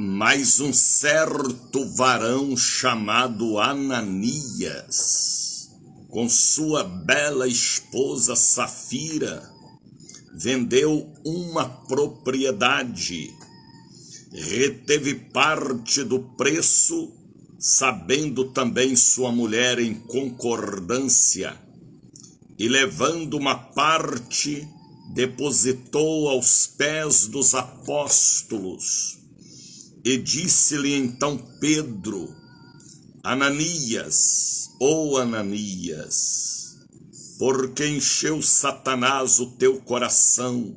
Mas um certo varão chamado Ananias, com sua bela esposa Safira, vendeu uma propriedade, reteve parte do preço, sabendo também sua mulher em concordância, e levando uma parte, depositou aos pés dos apóstolos. E disse-lhe então Pedro: Ananias, Ananias, porque encheu Satanás o teu coração,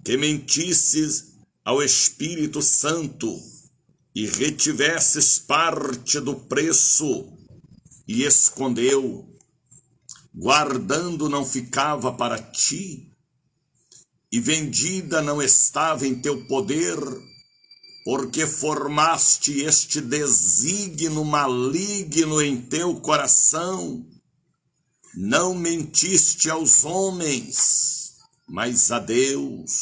que mentisses ao Espírito Santo e retivesses parte do preço e escondeu, guardando não ficava para ti, e vendida não estava em teu poder, porque formaste este desígnio maligno em teu coração. Não mentiste aos homens, mas a Deus.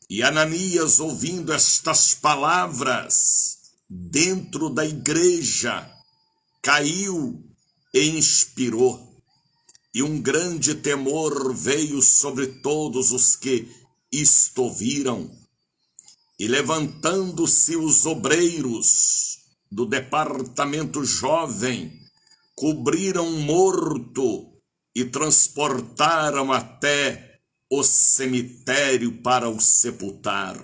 E Ananias, ouvindo estas palavras, dentro da igreja, caiu e inspirou. E um grande temor veio sobre todos os que isto ouviram. E levantando-se os obreiros do departamento jovem, cobriram o morto e transportaram até o cemitério para o sepultar.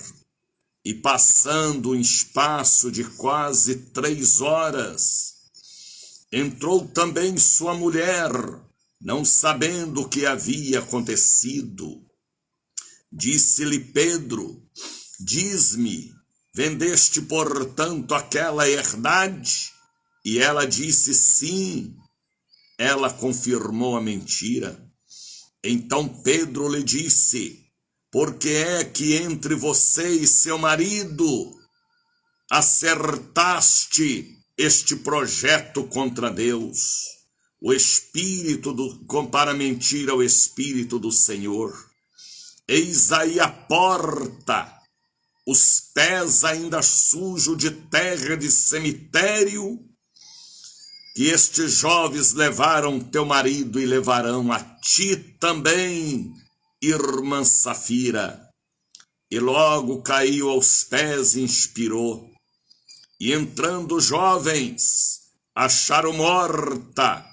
E passando um espaço de quase 3 horas, entrou também sua mulher, não sabendo o que havia acontecido. Disse-lhe Pedro: diz-me, vendeste portanto aquela herdade? E ela disse sim. Ela confirmou a mentira. Então Pedro lhe disse: por que é que entre você e seu marido acertaste este projeto contra Deus? O espírito para mentir ao Espírito do Senhor. Eis aí a porta, os pés ainda sujos de terra de cemitério, que estes jovens levaram teu marido e levarão a ti também, irmã Safira. E logo caiu aos pés e inspirou. E entrando os jovens, acharam morta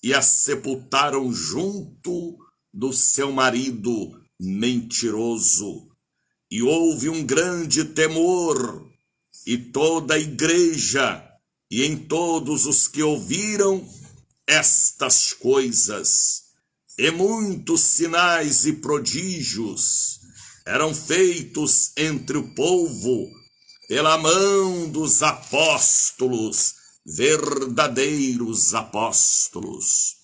e a sepultaram junto do seu marido mentiroso. E houve um grande temor, e toda a igreja, e em todos os que ouviram estas coisas, e muitos sinais e prodígios eram feitos entre o povo, pela mão dos apóstolos, verdadeiros apóstolos.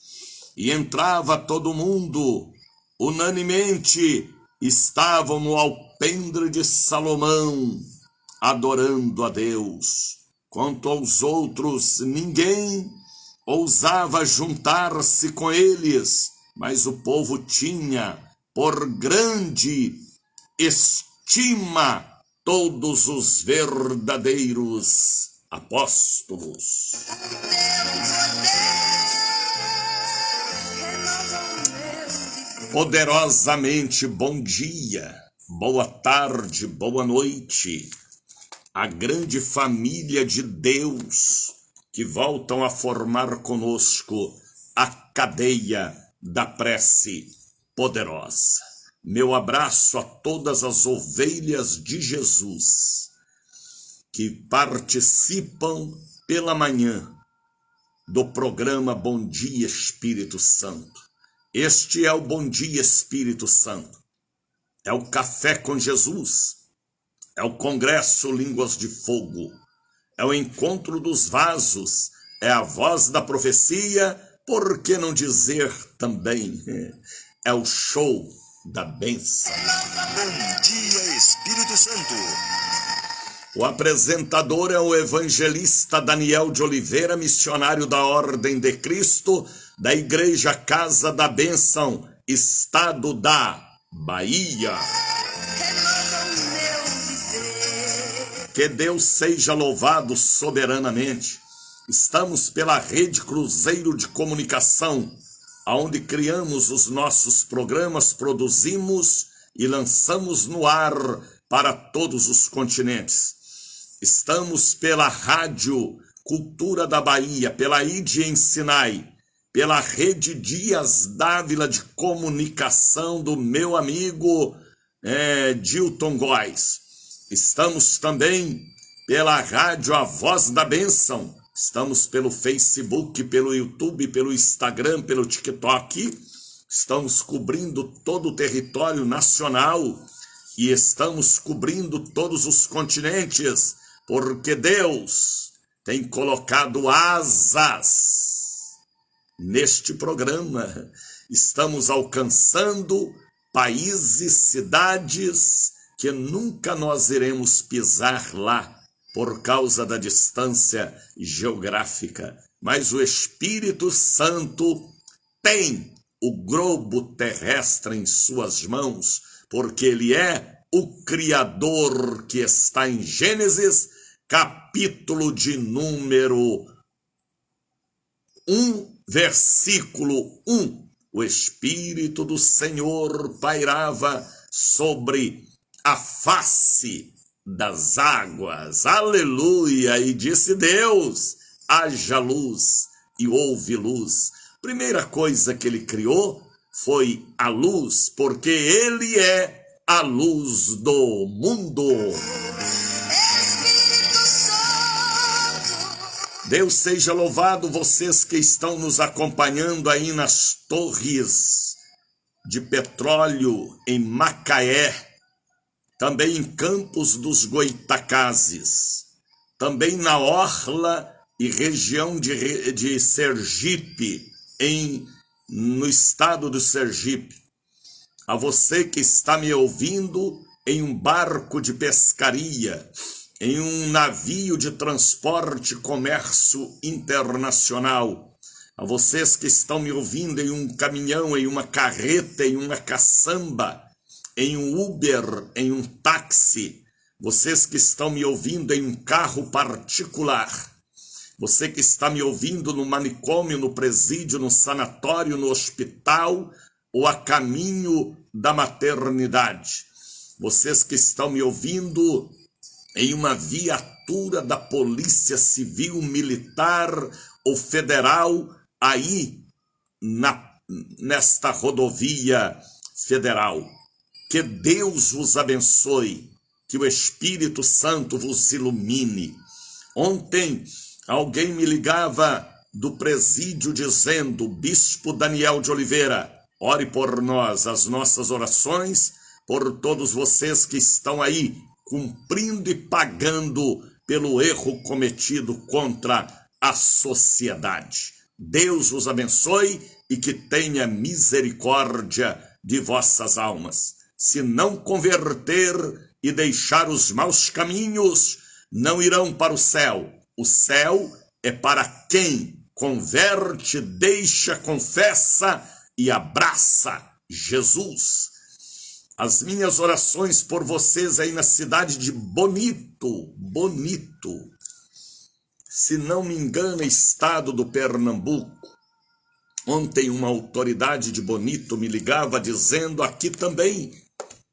E entrava todo mundo, unanimemente, estavam no alpendre de Salomão, adorando a Deus. Quanto aos outros, ninguém ousava juntar-se com eles, mas o povo tinha por grande estima todos os verdadeiros apóstolos. Poderosamente bom dia, boa tarde, boa noite, a grande família de Deus que voltam a formar conosco a cadeia da prece poderosa. Meu abraço a todas as ovelhas de Jesus que participam pela manhã do programa Bom Dia Espírito Santo. Este é o Bom Dia Espírito Santo, é o Café com Jesus, é o Congresso Línguas de Fogo, é o Encontro dos Vasos, é a Voz da Profecia, por que não dizer também, é o Show da Bênção. Bom Dia Espírito Santo. O apresentador é o evangelista Daniel de Oliveira, missionário da Ordem de Cristo, da Igreja Casa da Bênção, Estado da Bahia. Que Deus seja louvado soberanamente. Estamos pela Rede Cruzeiro de Comunicação, onde criamos os nossos programas, produzimos e lançamos no ar para todos os continentes. Estamos pela Rádio Cultura da Bahia, pela ID em Sinai, pela Rede Dias Dávila de Comunicação do meu amigo Dilton Góes. Estamos também pela Rádio A Voz da Bênção. Estamos pelo Facebook, pelo YouTube, pelo Instagram, pelo TikTok. Estamos cobrindo todo o território nacional e estamos cobrindo todos os continentes, porque Deus tem colocado asas neste programa. Estamos alcançando países, cidades que nunca nós iremos pisar lá por causa da distância geográfica. Mas o Espírito Santo tem o globo terrestre em suas mãos, porque ele é o Criador, que está em Gênesis, capítulo de número 1, versículo 1. O Espírito do Senhor pairava sobre a face das águas, aleluia, e disse Deus, haja luz, e houve luz. Primeira coisa que ele criou foi a luz, porque ele é a luz do mundo. Deus seja louvado, vocês que estão nos acompanhando aí nas torres de petróleo em Macaé, também em Campos dos Goitacazes, também na Orla e região de Sergipe, no estado do Sergipe. A você que está me ouvindo em um barco de pescaria, em um navio de transporte e comércio internacional, a vocês que estão me ouvindo em um caminhão, em uma carreta, em uma caçamba, em um Uber, em um táxi, vocês que estão me ouvindo em um carro particular, você que está me ouvindo no manicômio, no presídio, no sanatório, no hospital ou a caminho da maternidade, vocês que estão me ouvindo em uma viatura da Polícia Civil, Militar ou Federal, aí nesta rodovia federal. Que Deus vos abençoe, que o Espírito Santo vos ilumine. Ontem alguém me ligava do presídio dizendo, Bispo Daniel de Oliveira, ore por nós, as nossas orações, por todos vocês que estão aí cumprindo e pagando pelo erro cometido contra a sociedade. Deus vos abençoe e que tenha misericórdia de vossas almas. Se não converter e deixar os maus caminhos, não irão para o céu. O céu é para quem converte, deixa, confessa e abraça Jesus. As minhas orações por vocês aí na cidade de Bonito, se não me engano, estado do Pernambuco. Ontem uma autoridade de Bonito me ligava dizendo aqui também,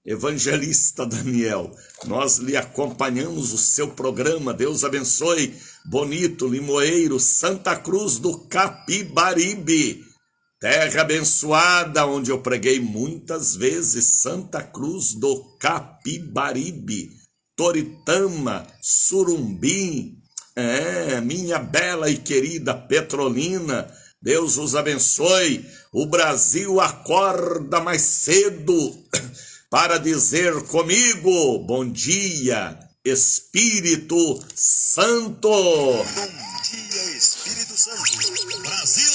Evangelista Daniel, nós lhe acompanhamos o seu programa, Deus abençoe, Bonito, Limoeiro, Santa Cruz do Capibaribe, terra abençoada, onde eu preguei muitas vezes, Santa Cruz do Capibaribe, Toritama, Surumbim, minha bela e querida Petrolina, Deus os abençoe, o Brasil acorda mais cedo para dizer comigo, bom dia, Espírito Santo. Bom dia, Espírito Santo. Brasil!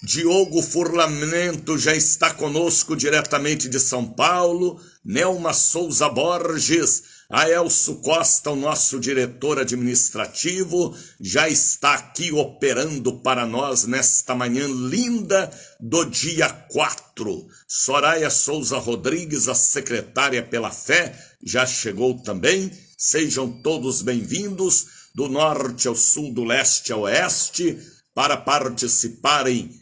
Diogo Furlamento já está conosco diretamente de São Paulo, Nelma Souza Borges, Aelso Costa, o nosso diretor administrativo, já está aqui operando para nós nesta manhã linda do dia 4. Soraya Souza Rodrigues, a secretária pela fé, já chegou também. Sejam todos bem-vindos do norte ao sul, do leste ao oeste, para participarem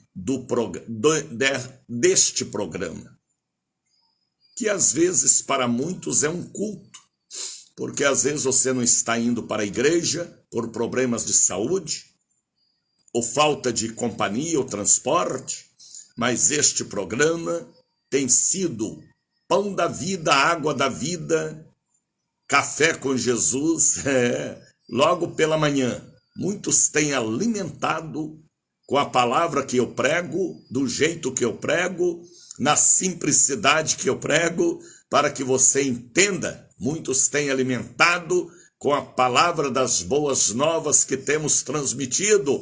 deste programa, que às vezes para muitos é um culto, porque às vezes você não está indo para a igreja por problemas de saúde, ou falta de companhia ou transporte, mas este programa tem sido pão da vida, água da vida, café com Jesus, logo pela manhã. Muitos têm alimentado com a palavra que eu prego, do jeito que eu prego, na simplicidade que eu prego, para que você entenda. Muitos têm alimentado com a palavra das boas novas que temos transmitido.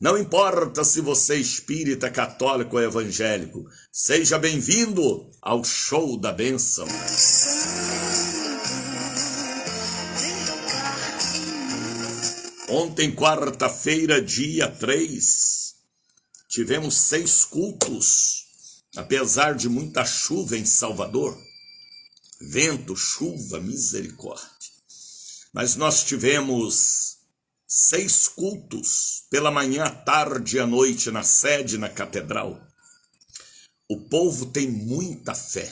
Não importa se você é espírita, católico ou evangélico, seja bem-vindo ao show da bênção. Ontem, quarta-feira, dia 3, tivemos 6 cultos, apesar de muita chuva em Salvador. Vento, chuva, misericórdia. Mas nós tivemos 6 cultos, pela manhã, à tarde e à noite, na sede, na catedral. O povo tem muita fé.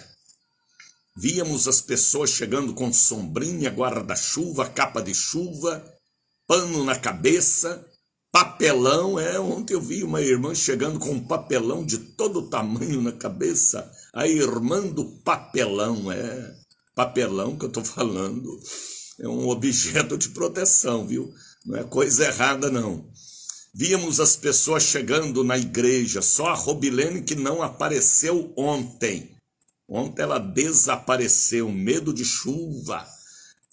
Víamos as pessoas chegando com sombrinha, guarda-chuva, capa de chuva, pano na cabeça, papelão. Ontem eu vi uma irmã chegando com um papelão de todo tamanho na cabeça. A irmã do papelão, papelão que eu estou falando, é um objeto de proteção, viu? Não é coisa errada, não. Víamos as pessoas chegando na igreja, só a Robilene que não apareceu ontem. Ontem ela desapareceu, medo de chuva.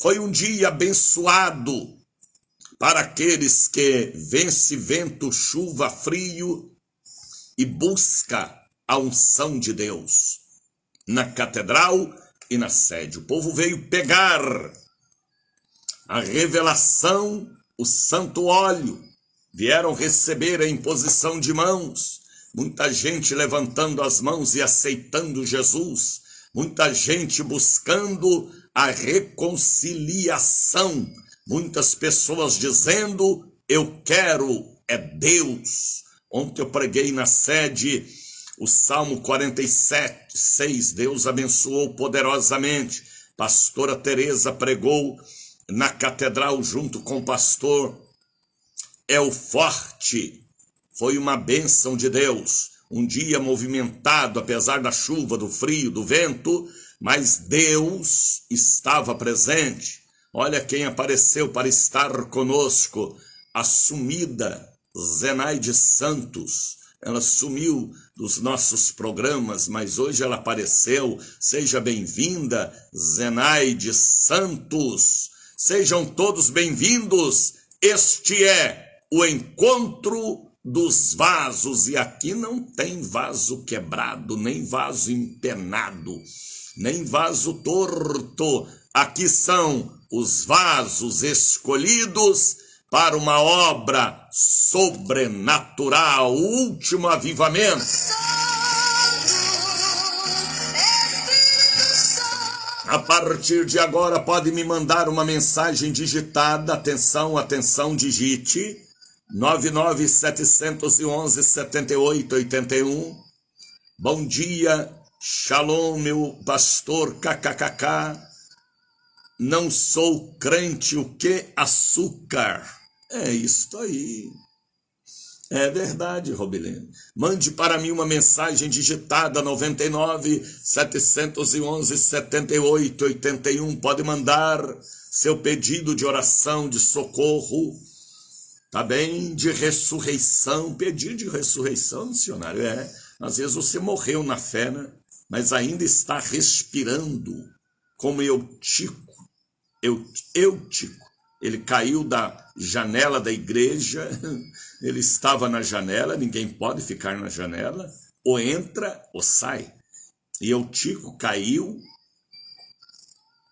Foi um dia abençoado para aqueles que vence vento, chuva, frio e busca a unção de Deus. Na catedral e na sede, o povo veio pegar a revelação, o santo óleo, vieram receber a imposição de mãos, muita gente levantando as mãos e aceitando Jesus, muita gente buscando a reconciliação, muitas pessoas dizendo, eu quero Deus. Ontem eu preguei na sede o Salmo 47, 6, Deus abençoou poderosamente. Pastora Teresa pregou na catedral junto com o pastor El Forte. Foi uma bênção de Deus. Um dia movimentado, apesar da chuva, do frio, do vento, mas Deus estava presente. Olha quem apareceu para estar conosco, a sumida Zenaide Santos. Ela sumiu dos nossos programas, mas hoje ela apareceu. Seja bem-vinda, Zenaide Santos. Sejam todos bem-vindos. Este é o encontro dos vasos. E aqui não tem vaso quebrado, nem vaso empenado, nem vaso torto. Aqui são os vasos escolhidos para uma obra sobrenatural, o último avivamento. A partir de agora pode me mandar uma mensagem digitada, atenção, digite 99711-7881. Bom dia, shalom, meu pastor, kkkk. Não sou crente, o que açúcar? É isso aí. É verdade, Robilene. Mande para mim uma mensagem digitada 99-711-7881. Pode mandar seu pedido de oração, de socorro, tá bem? De ressurreição. Pedido de ressurreição, missionário, às vezes você morreu na fé, né? Mas ainda está respirando, como Eutico. Eutico. Ele caiu da janela da igreja, ele estava na janela, ninguém pode ficar na janela, ou entra ou sai. E Eutico caiu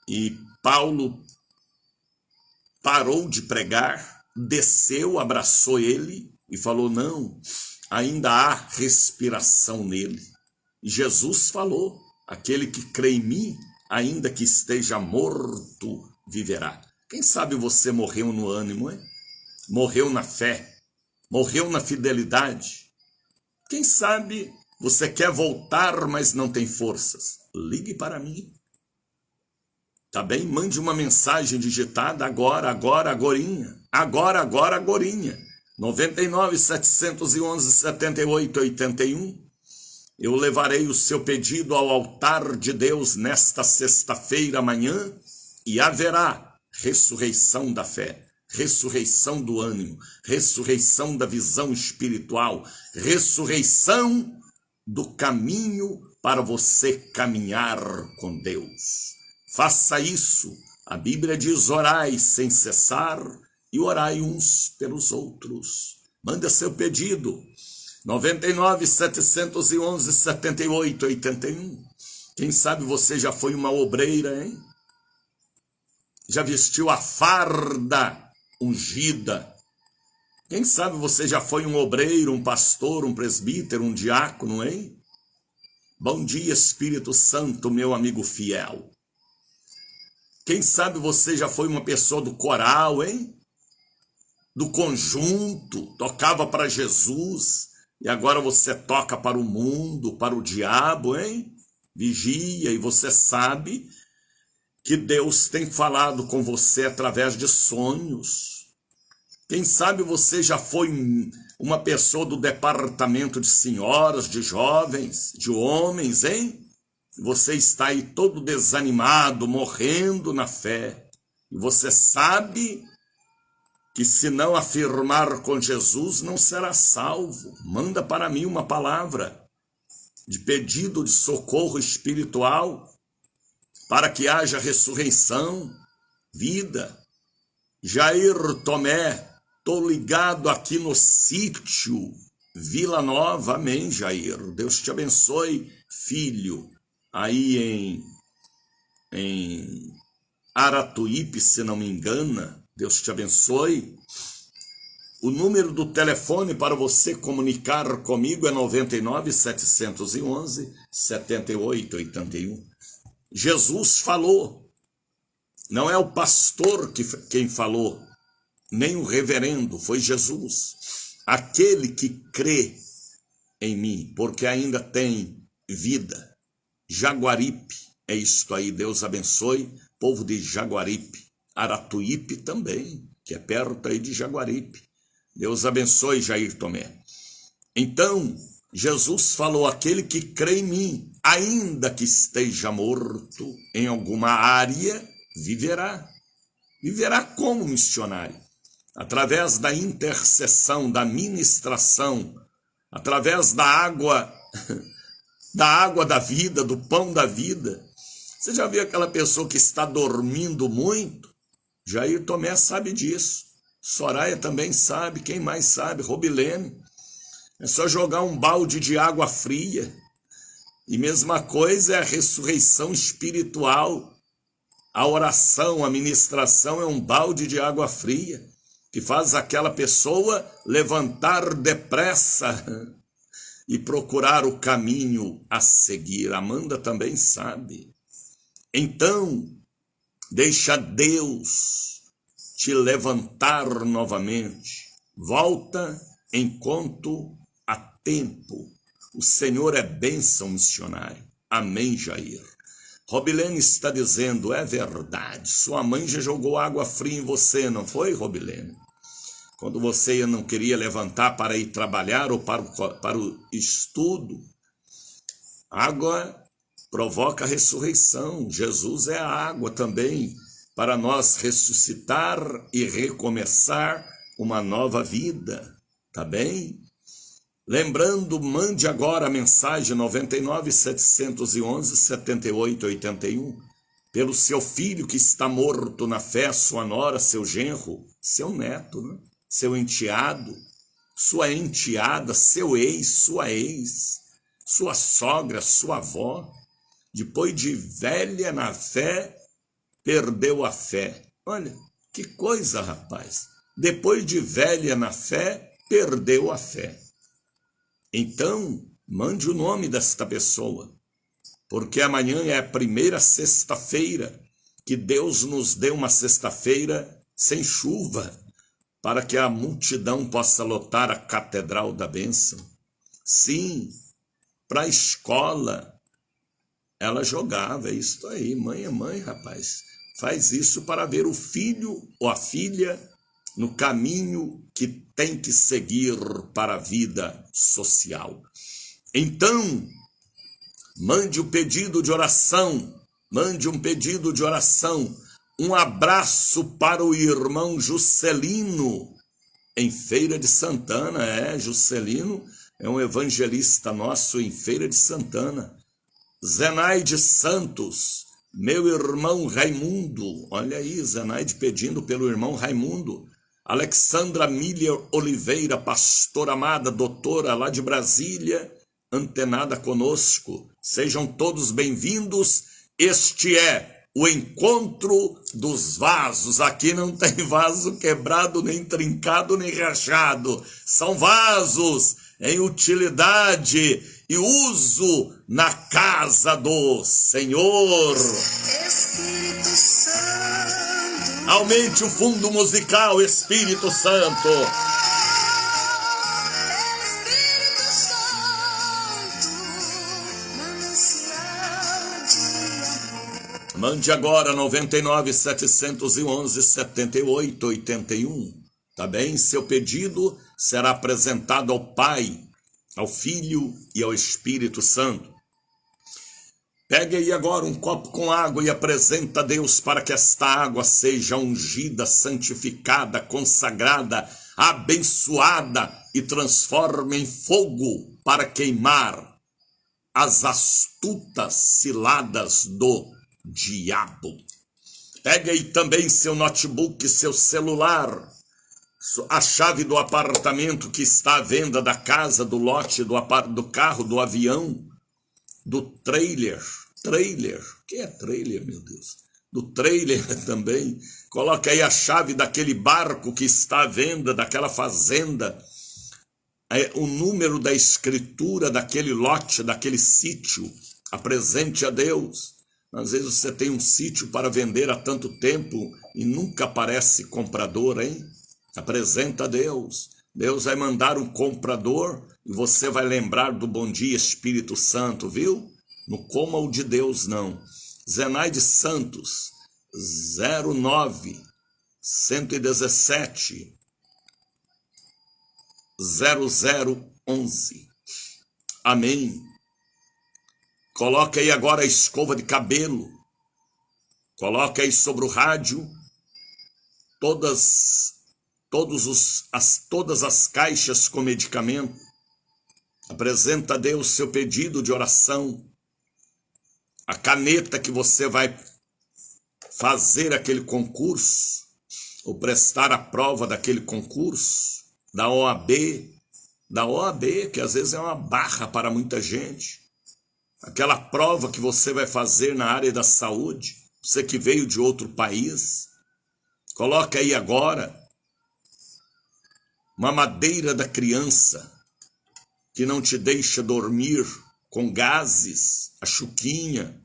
E Paulo parou de pregar, desceu, abraçou ele e falou: não, ainda há respiração nele. E Jesus falou: aquele que crê em mim, ainda que esteja morto, viverá. Quem sabe você morreu no ânimo, hein? Morreu na fé, morreu na fidelidade. Quem sabe você quer voltar, mas não tem forças. Ligue para mim. Tá bem? Mande uma mensagem digitada agora, agorinha. Agora, agorinha. 99 711 78 81. Eu levarei o seu pedido ao altar de Deus nesta sexta-feira amanhã e haverá ressurreição da fé, ressurreição do ânimo, ressurreição da visão espiritual, ressurreição do caminho para você caminhar com Deus. Faça isso. A Bíblia diz: orai sem cessar e orai uns pelos outros. Manda seu pedido. 99 711 78 81. Quem sabe você já foi uma obreira, hein? Já vestiu a farda ungida. Quem sabe você já foi um obreiro, um pastor, um presbítero, um diácono, hein? Bom dia, Espírito Santo, meu amigo fiel. Quem sabe você já foi uma pessoa do coral, hein? Do conjunto, tocava para Jesus, e agora você toca para o mundo, para o diabo, hein? Vigia, e você sabe que Deus tem falado com você através de sonhos. Quem sabe você já foi uma pessoa do departamento de senhoras, de jovens, de homens, hein? Você está aí todo desanimado, morrendo na fé. E você sabe que se não afirmar com Jesus, não será salvo. Manda para mim uma palavra de pedido de socorro espiritual para que haja ressurreição, vida. Jair Tomé, tô ligado aqui no sítio Vila Nova. Amém, Jair. Deus te abençoe, filho. Aí em Aratuípe, se não me engana. Deus te abençoe. O número do telefone para você comunicar comigo é 99 711 78 81. Jesus falou. Não é o pastor quem falou, nem o reverendo, foi Jesus. Aquele que crê em mim, porque ainda tem vida. Jaguaripe, é isto aí, Deus abençoe, povo de Jaguaripe. Aratuípe também, que é perto aí de Jaguaripe. Deus abençoe, Jair Tomé. Então, Jesus falou: aquele que crê em mim, ainda que esteja morto em alguma área, viverá. Viverá como missionário? Através da intercessão, da ministração, através da água da vida, do pão da vida. Você já viu aquela pessoa que está dormindo muito? Jair Tomé sabe disso. Soraya também sabe. Quem mais sabe? Robilene. É só jogar um balde de água fria. E mesma coisa é a ressurreição espiritual. A oração, a ministração é um balde de água fria que faz aquela pessoa levantar depressa e procurar o caminho a seguir. Amanda também sabe. Então, deixa Deus te levantar novamente. Volta enquanto há tempo. O Senhor é bênção, missionário. Amém, Jair. Robilene está dizendo: é verdade. Sua mãe já jogou água fria em você, não foi, Robilene? Quando você não queria levantar para ir trabalhar ou para o estudo. Água provoca a ressurreição. Jesus é a água também, para nós ressuscitar e recomeçar uma nova vida, tá bem? Lembrando, mande agora a mensagem 99 711 78 81, pelo seu filho que está morto na fé, sua nora, seu genro, seu neto, né? Seu enteado, sua enteada, seu ex, sua sogra, sua avó. Depois de velha na fé, perdeu a fé. Olha, que coisa, rapaz. Depois de velha na fé, perdeu a fé. Então, mande o nome desta pessoa, porque amanhã é a primeira sexta-feira, que Deus nos dê uma sexta-feira sem chuva, para que a multidão possa lotar a Catedral da Bênção. Sim, para a escola, ela jogava, é isso aí, mãe é mãe, rapaz. Faz isso para ver o filho ou a filha no caminho que tem que seguir para a vida social. Então, mande um pedido de oração, um abraço para o irmão Juscelino, em Feira de Santana. Juscelino é um evangelista nosso em Feira de Santana. Zenaide Santos, meu irmão Raimundo, olha aí, Zenaide pedindo pelo irmão Raimundo. Alexandra Miller Oliveira, pastora amada, doutora lá de Brasília, antenada conosco. Sejam todos bem-vindos. Este é o encontro dos vasos. Aqui não tem vaso quebrado, nem trincado, nem rachado. São vasos em utilidade e uso na casa do Senhor. Espírito Santo. Aumente o fundo musical, Espírito Santo. Espírito Santo, manancial de amor. Mande agora 99 711 78 81. Tá bem? Seu pedido será apresentado ao Pai, ao Filho e ao Espírito Santo. Pegue aí agora um copo com água e apresenta a Deus para que esta água seja ungida, santificada, consagrada, abençoada e transforme em fogo para queimar as astutas ciladas do diabo. Pegue aí também seu notebook, seu celular, a chave do apartamento que está à venda, da casa, do lote, do carro, do avião, do trailer, o que é trailer, meu Deus? Do trailer também. Coloca aí a chave daquele barco que está à venda, daquela fazenda, o número da escritura daquele lote, daquele sítio. Apresente a Deus. Às vezes você tem um sítio para vender há tanto tempo e nunca aparece comprador, hein? Apresenta a Deus. Deus vai mandar um comprador e você vai lembrar do bom dia, Espírito Santo, viu? Não coma o de Deus, não. Zenaide Santos, 09 117 0011. Amém. Coloca aí agora a escova de cabelo. Coloca aí sobre o rádio todas as caixas com medicamento. Apresenta a Deus seu pedido de oração. A caneta que você vai fazer aquele concurso, ou prestar a prova daquele concurso, da OAB, que às vezes é uma barra para muita gente. Aquela prova que você vai fazer na área da saúde, você que veio de outro país. Coloca aí agora mamadeira da criança, que não te deixa dormir, com gases, a chuquinha,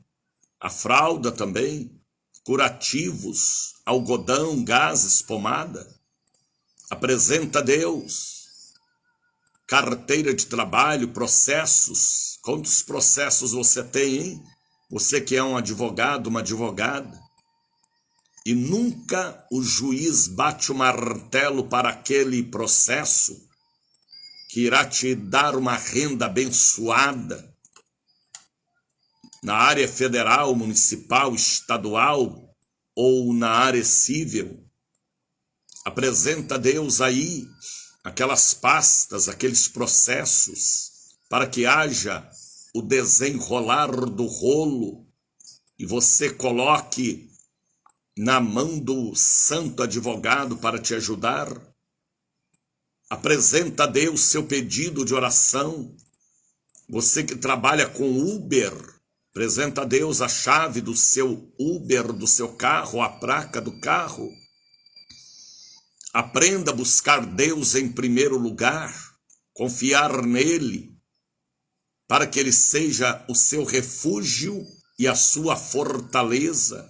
a fralda também, curativos, algodão, gases, pomada. Apresenta a Deus. Carteira de trabalho, processos. Quantos processos você tem, hein? Você que é um advogado, uma advogada. E nunca o juiz bate o martelo para aquele processo que irá te dar uma renda abençoada na área federal, municipal, estadual ou na área civil. Apresenta a Deus aí aquelas pastas, aqueles processos, para que haja o desenrolar do rolo e você coloque na mão do santo advogado para te ajudar. Apresenta a Deus seu pedido de oração. Você que trabalha com Uber, Apresenta a Deus a chave do seu Uber, do seu carro, a placa do carro. Aprenda a buscar Deus em primeiro lugar, confiar nele, para que ele seja o seu refúgio e a sua fortaleza.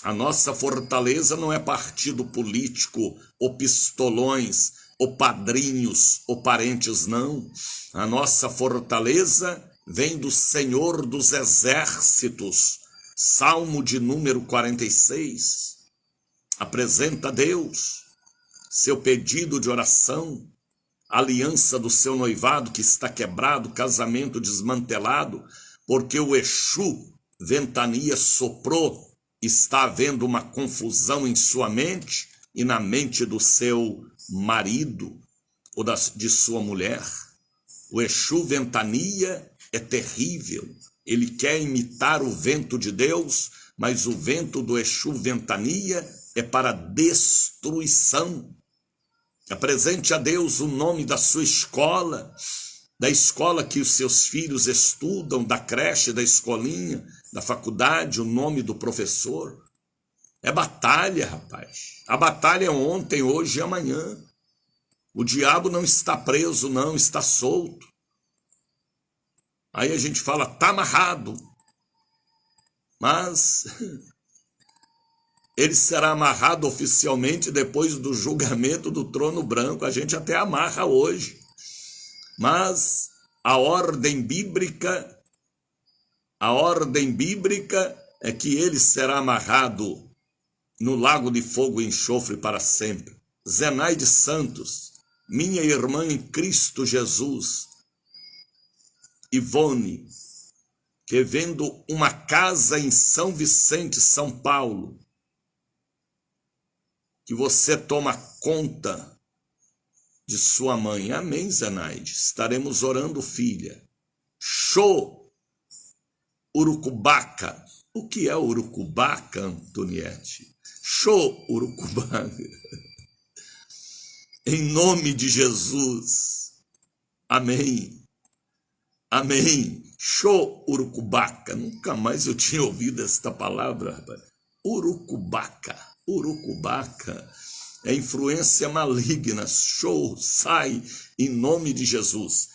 A nossa fortaleza não é partido político, ou pistolões, ou padrinhos, ou parentes, não. A nossa fortaleza vem do Senhor dos Exércitos. Salmo de número 46. Apresenta a Deus seu pedido de oração, aliança do seu noivado que está quebrado, casamento desmantelado, porque o Exu, ventania, soprou, está havendo uma confusão em sua mente e na mente do seu marido ou de sua mulher. O Exu, ventania, é terrível. Ele quer imitar o vento de Deus, mas o vento do Exu, ventania, é para destruição. Apresente a Deus o nome da sua escola, da escola que os seus filhos estudam, da creche, da escolinha, da faculdade, o nome do professor. É batalha, rapaz. A batalha é ontem, hoje e amanhã. O diabo não está preso, não, está solto. Aí a gente fala, tá amarrado. Mas ele será amarrado oficialmente depois do julgamento do trono branco. A gente até amarra hoje. Mas a ordem bíblica é que ele será amarrado no lago de fogo e enxofre para sempre. Zenaide Santos, minha irmã em Cristo Jesus. Ivone, que vendo uma casa em São Vicente, São Paulo, que você toma conta de sua mãe. Amém, Zenaide. Estaremos orando, filha. Show Urucubaca. O que é Urucubaca, Antoniette? Show Urucubaca. Em nome de Jesus. Amém. Amém. Show Urucubaca. Nunca mais eu tinha ouvido esta palavra, rapaz. Urucubaca. Urucubaca é influência maligna. Show, sai em nome de Jesus.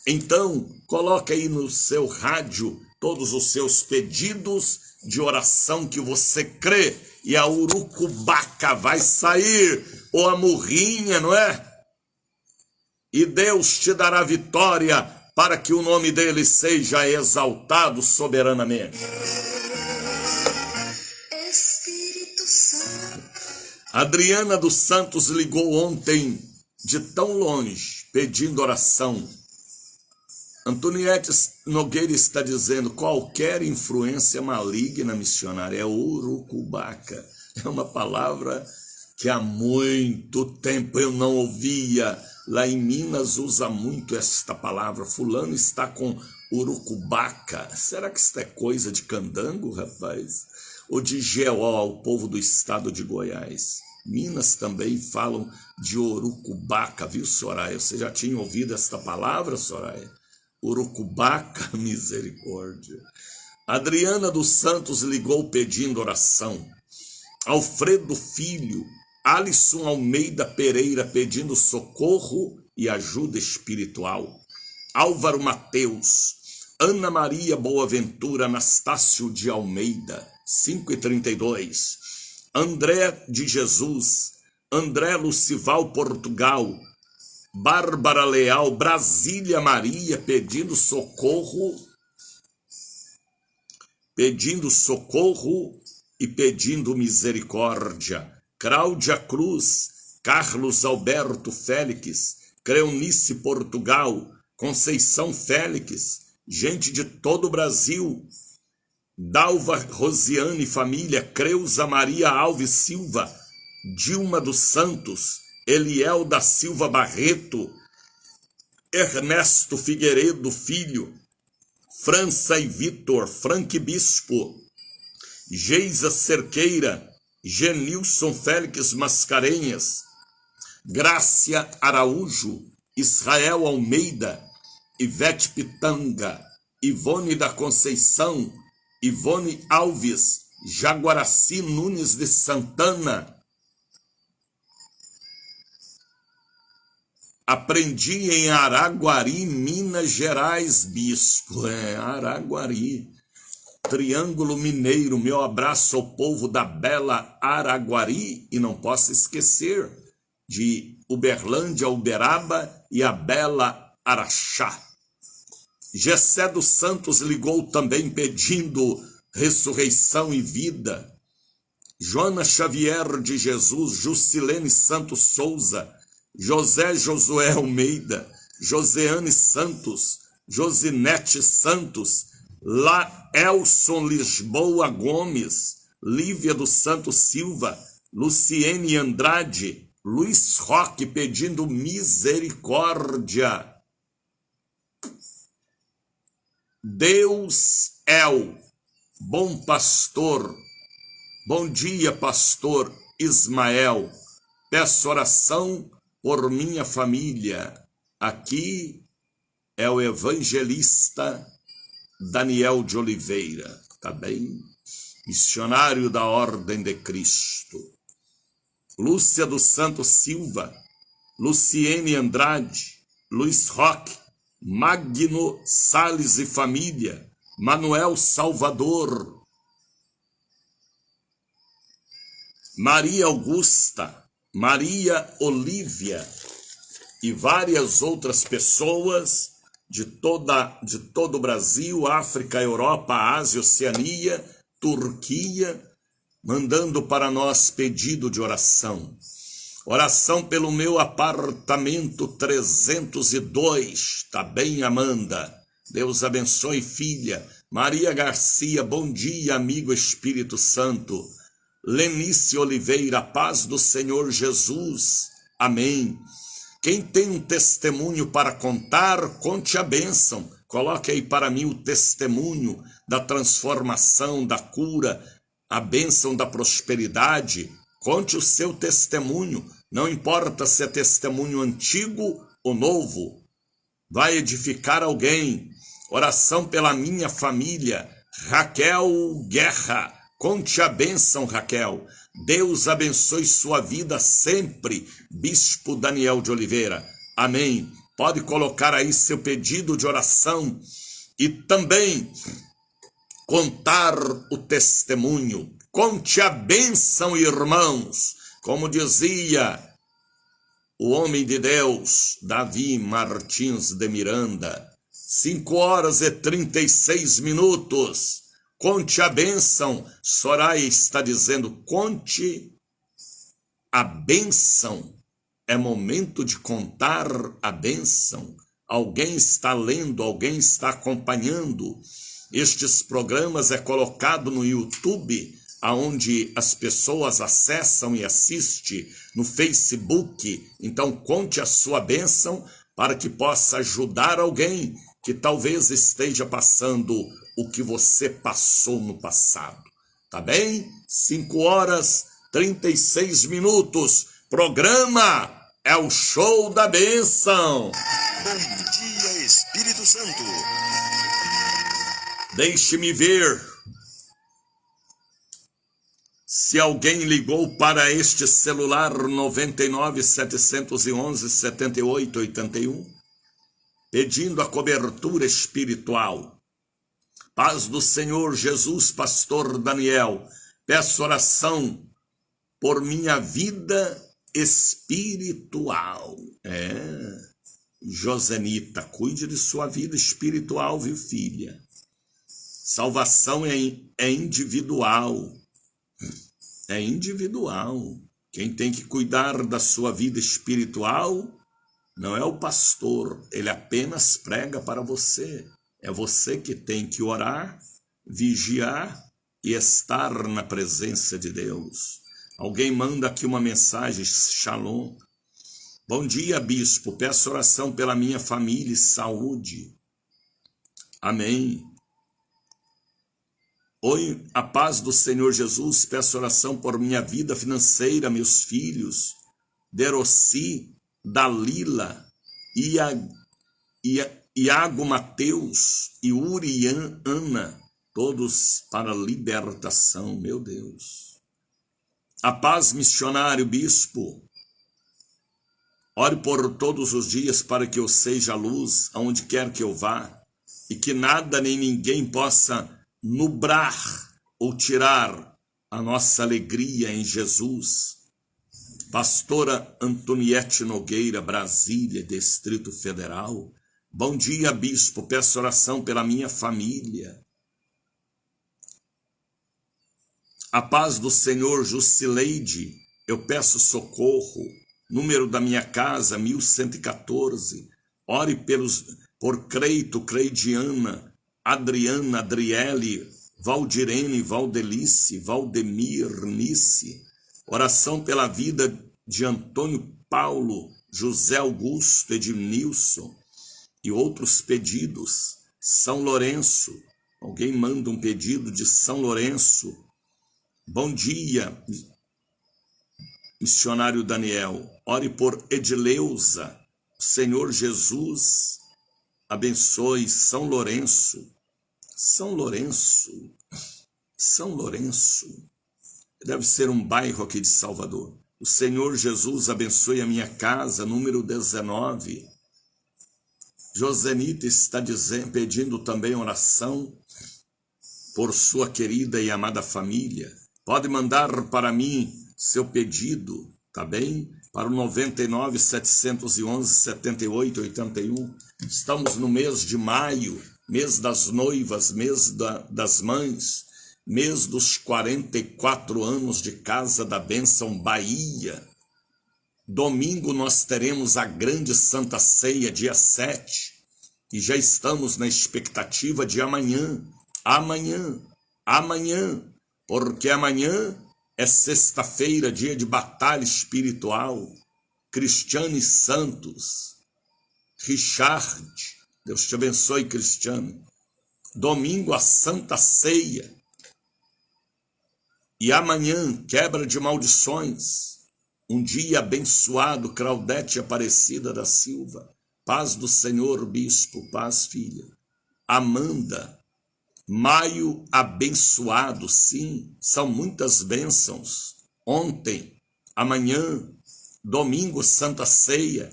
Então, coloque aí no seu rádio todos os seus pedidos de oração que você crê, e a urucubaca vai sair, ou a murrinha, não é? E Deus te dará vitória para que o nome dele seja exaltado soberanamente. Adriana dos Santos ligou ontem de tão longe, pedindo oração. Antoniette Nogueira está dizendo, qualquer influência maligna missionária, é urucubaca. É uma palavra que há muito tempo eu não ouvia. Lá em Minas usa muito esta palavra. Fulano está com urucubaca. Será que isso é coisa de candango, rapaz? Ou de Jeó, o povo do estado de Goiás? Minas também falam de urucubaca, viu, Soraya? Você já tinha ouvido esta palavra, Soraya? Urucubaca, misericórdia. Adriana dos Santos ligou pedindo oração. Alfredo Filho, Alisson Almeida Pereira pedindo socorro e ajuda espiritual. Álvaro Mateus, Ana Maria Boaventura Anastácio de Almeida, 5h32. André de Jesus, André Lucival Portugal, Bárbara Leal, Brasília Maria, pedindo socorro e pedindo misericórdia. Cláudia Cruz, Carlos Alberto Félix, Creunice Portugal, Conceição Félix, gente de todo o Brasil. Dalva Rosiane família, Creuza Maria Alves Silva, Dilma dos Santos, Eliel da Silva Barreto, Ernesto Figueiredo Filho, França e Vitor, Frank Bispo, Geisa Cerqueira, Genilson Félix Mascarenhas, Grácia Araújo, Israel Almeida, Ivete Pitanga, Ivone da Conceição, Ivone Alves, Jaguaraci Nunes de Santana. Aprendi em Araguari, Minas Gerais, bispo. Araguari. Triângulo Mineiro, meu abraço ao povo da bela Araguari. E não posso esquecer de Uberlândia, Uberaba e a bela Araxá. Gessé dos Santos ligou também pedindo ressurreição e vida. Joana Xavier de Jesus, Jusilene Santos Souza, José Josué Almeida, Joseane Santos, Josinete Santos, Laelson Lisboa Gomes, Lívia dos Santos Silva, Luciene Andrade, Luiz Roque pedindo misericórdia. Deus é o bom pastor. Bom dia, pastor Ismael. Peço oração por minha família. Aqui é o evangelista Daniel de Oliveira, tá bem? Missionário da Ordem de Cristo. Lúcia dos Santos Silva, Luciene Andrade, Luiz Roque, Magno Salles e família, Manuel Salvador, Maria Augusta, Maria Olívia e várias outras pessoas de todo o Brasil, África, Europa, Ásia, Oceania, Turquia, mandando para nós pedido de oração. Oração pelo meu apartamento 302, tá bem, Amanda? Deus abençoe, filha. Maria Garcia, bom dia, amigo Espírito Santo. Lenice Oliveira, paz do Senhor Jesus. Amém. Quem tem um testemunho para contar, conte a bênção. Coloque aí para mim o testemunho da transformação, da cura, a bênção da prosperidade. Conte o seu testemunho. Não importa se é testemunho antigo ou novo. Vai edificar alguém. Oração pela minha família. Raquel Guerra. Conte a bênção, Raquel. Deus abençoe sua vida sempre. Bispo Daniel de Oliveira. Amém. Pode colocar aí seu pedido de oração e também contar o testemunho. Conte a bênção, irmãos. Como dizia o homem de Deus, Davi Martins de Miranda, 5h36. Conte a bênção. Soraya está dizendo, conte a bênção. É momento de contar a bênção. Alguém está lendo, alguém está acompanhando. Estes programas é colocado no YouTube, aonde as pessoas acessam e assistem, no Facebook. Então conte a sua bênção para que possa ajudar alguém que talvez esteja passando o que você passou no passado. Tá bem? 5h36. Programa é o Show da Bênção. Bom dia, Espírito Santo. Deixe-me ver se alguém ligou para este celular 99-711-7881, pedindo a cobertura espiritual. Paz do Senhor Jesus, pastor Daniel, peço oração por minha vida espiritual. Josenita, cuide de sua vida espiritual, viu, filha? Salvação é individual. É individual. Quem tem que cuidar da sua vida espiritual não é o pastor. Ele apenas prega para você. É você que tem que orar, vigiar e estar na presença de Deus. Alguém manda aqui uma mensagem, Shalom. Bom dia, bispo. Peço oração pela minha família e saúde. Amém. Oi, a paz do Senhor Jesus. Peço oração por minha vida financeira, meus filhos, Deroci, Dalila, Iago Mateus e Uri Ana, todos para libertação, meu Deus. A paz, missionário, bispo. Ore por todos os dias para que eu seja luz aonde quer que eu vá e que nada nem ninguém possa nublar ou tirar a nossa alegria em Jesus. Pastora Antoniete Nogueira, Brasília, Distrito Federal. Bom dia, bispo. Peço oração pela minha família. A paz do Senhor, Jusileide. Eu peço socorro. Número da minha casa, 1114. Ore por Creito, Creidiana, Adriana, Adriele, Valdirene, Valdelice, Valdemir, Nice. Oração pela vida de Antônio Paulo, José Augusto, Edmilson e outros pedidos. São Lourenço. Alguém manda um pedido de São Lourenço. Bom dia, missionário Daniel. Ore por Edileuza. O Senhor Jesus abençoe São Lourenço. São Lourenço. São Lourenço. Deve ser um bairro aqui de Salvador. O Senhor Jesus abençoe a minha casa, número 19. Josenita está pedindo também oração por sua querida e amada família. Pode mandar para mim seu pedido, tá bem? Para o 99 711 78 81. Estamos no mês de maio, mês das noivas, mês das mães, mês dos 44 anos de Casa da Bênção Bahia. Domingo nós teremos a grande Santa Ceia, dia 7, e já estamos na expectativa de amanhã, porque amanhã é sexta-feira, dia de batalha espiritual. Cristiane Santos, Richard, Deus te abençoe, Cristiane. Domingo a Santa Ceia. E amanhã, quebra de maldições. Um dia abençoado, Claudete Aparecida da Silva. Paz do Senhor, bispo, paz, filha. Amanda, maio abençoado, sim, são muitas bênçãos. Ontem, amanhã, domingo, Santa Ceia.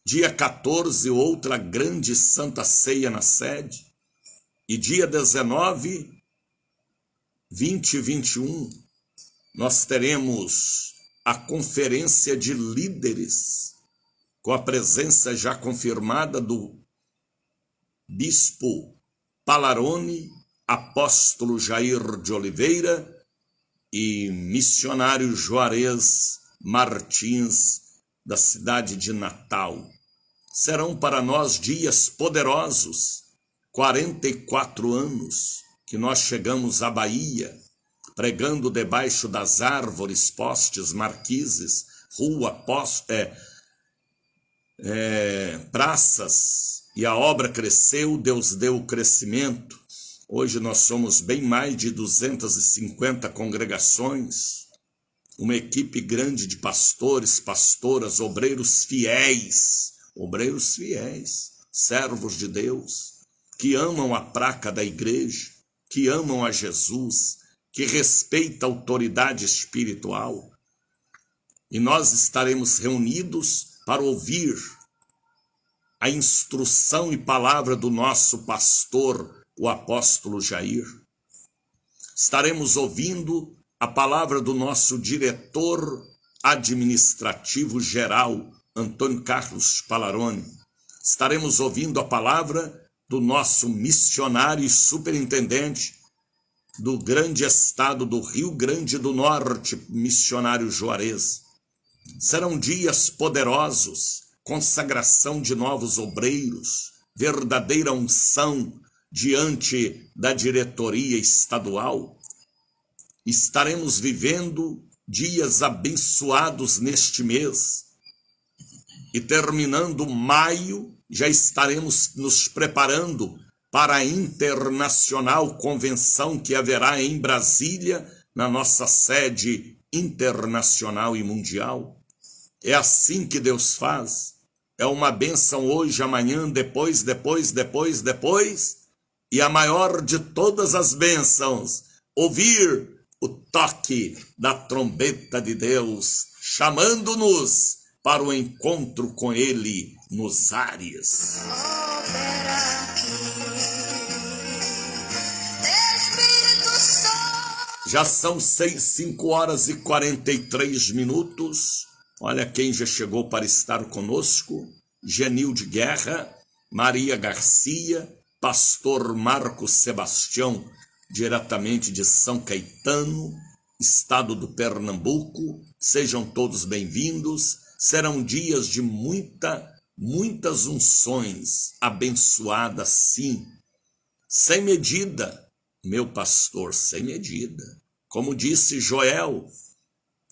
Dia 14, outra grande Santa Ceia na sede. E dia 19, 20 e 21, nós teremos a conferência de líderes, com a presença já confirmada do bispo Palarone, apóstolo Jair de Oliveira e missionário Juarez Martins, da cidade de Natal. Serão para nós dias poderosos, 44 anos que nós chegamos à Bahia, pregando debaixo das árvores, postes, marquises, rua, praças, e a obra cresceu, Deus deu o crescimento. Hoje nós somos bem mais de 250 congregações, uma equipe grande de pastores, pastoras, obreiros fiéis, servos de Deus, que amam a placa da igreja, que amam a Jesus, que respeita a autoridade espiritual. E nós estaremos reunidos para ouvir a instrução e palavra do nosso pastor, o apóstolo Jair. Estaremos ouvindo a palavra do nosso diretor administrativo geral, Antônio Carlos Palarone. Estaremos ouvindo a palavra do nosso missionário e superintendente do grande estado do Rio Grande do Norte, missionário Juarez. Serão dias poderosos, consagração de novos obreiros, verdadeira unção diante da diretoria estadual. Estaremos vivendo dias abençoados neste mês. E terminando maio, já estaremos nos preparando para a internacional convenção que haverá em Brasília, na nossa sede internacional e mundial. É assim que Deus faz. é uma bênção hoje, amanhã, depois. E a maior de todas as bênçãos, ouvir o toque da trombeta de Deus, chamando-nos para o encontro com Ele nos ares. Já são 5 horas e 43 minutos. Olha quem já chegou para estar conosco: Genilde Guerra, Maria Garcia, Pastor Marcos Sebastião, diretamente de São Caetano, estado do Pernambuco. Sejam todos bem-vindos. Serão dias de muitas unções, abençoadas sim, sem medida, meu pastor, sem medida. Como disse Joel,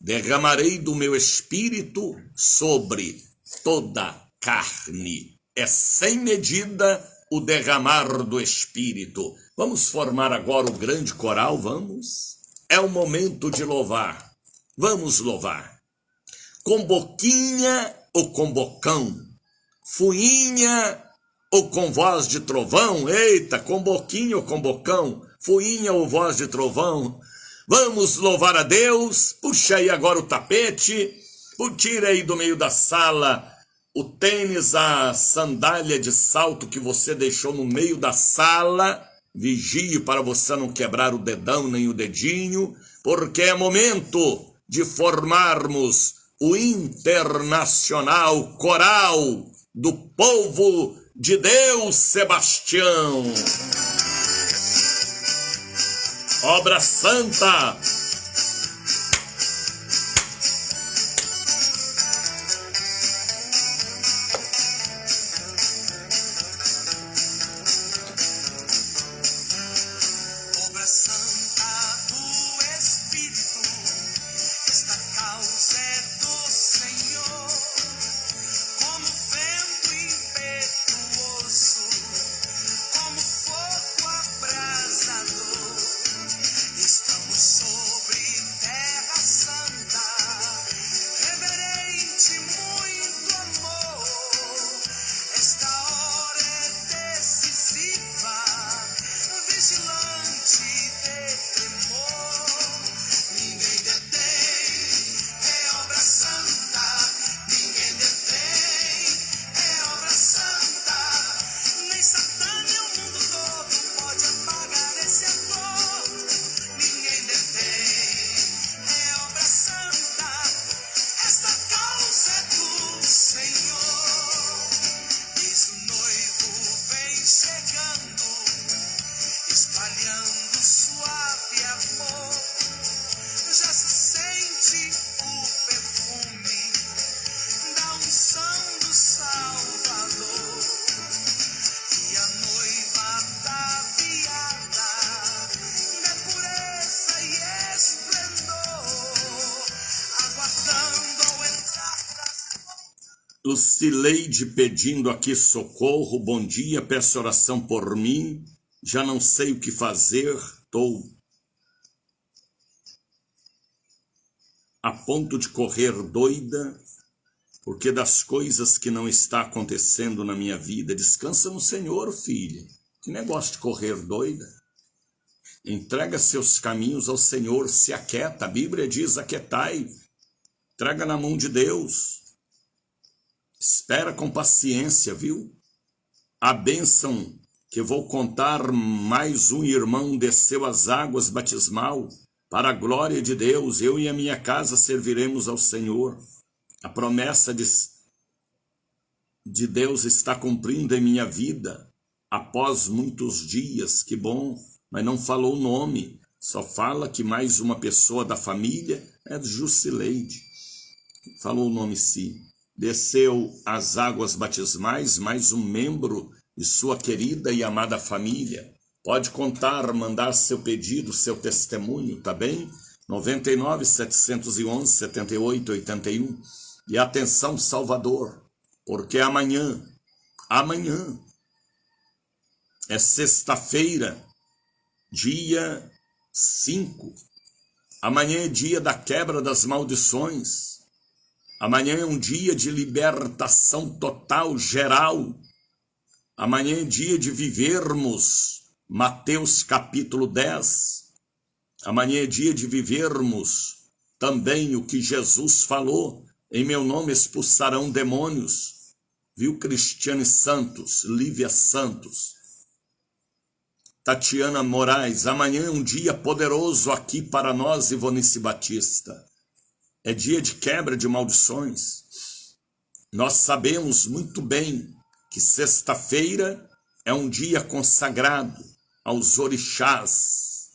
derramarei do meu espírito sobre toda carne. É sem medida o derramar do espírito. Vamos formar agora o grande coral, vamos? É o momento de louvar. Vamos louvar. Com boquinha ou com bocão? Fuinha ou com voz de trovão? Eita, com boquinha ou com bocão? Fuinha ou voz de trovão? Vamos louvar a Deus. Puxa aí agora o tapete. Tira aí do meio da sala o tênis, a sandália de salto que você deixou no meio da sala. Vigie para você não quebrar o dedão nem o dedinho, porque é momento de formarmos o Internacional Coral do Povo de Deus, Sebastião. Obra Santa. Lucileide pedindo aqui socorro, bom dia, peço oração por mim, já não sei o que fazer, estou a ponto de correr doida, porque das coisas que não está acontecendo na minha vida. Descansa no Senhor, filha, que negócio de correr doida? Entrega seus caminhos ao Senhor, se aquieta, a Bíblia diz aquietai, entrega na mão de Deus. Espera com paciência, viu? A bênção que vou contar, mais um irmão desceu as águas batismal, para a glória de Deus, eu e a minha casa serviremos ao Senhor. A promessa de Deus está cumprindo em minha vida, após muitos dias, que bom, mas não falou o nome, só fala que mais uma pessoa da família é Jusileide, falou o nome sim. Desceu as águas batismais, mais um membro de sua querida e amada família. Pode contar, mandar seu pedido, seu testemunho, tá bem? 99 711 78 81. E atenção, Salvador, porque amanhã é sexta-feira, dia 5. Amanhã é dia da quebra das maldições. Amanhã é um dia de libertação total, geral. Amanhã é dia de vivermos Mateus capítulo 10. Amanhã é dia de vivermos também o que Jesus falou: em meu nome expulsarão demônios. Viu, Cristiane Santos, Lívia Santos, Tatiana Moraes? Amanhã é um dia poderoso aqui para nós, Ivonice Batista. É dia de quebra de maldições. Nós sabemos muito bem que sexta-feira é um dia consagrado aos orixás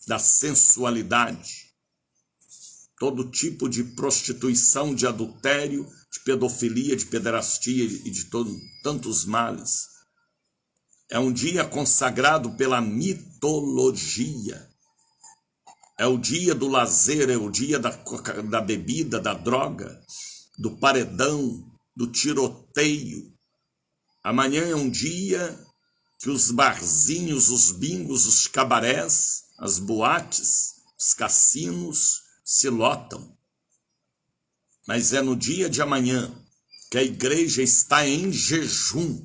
da sensualidade. Todo tipo de prostituição, de adultério, de pedofilia, de pederastia e de tantos males. É um dia consagrado pela mitologia. É o dia do lazer, é o dia da bebida, da droga, do paredão, do tiroteio. Amanhã é um dia que os barzinhos, os bingos, os cabarés, as boates, os cassinos se lotam. Mas é no dia de amanhã que a igreja está em jejum,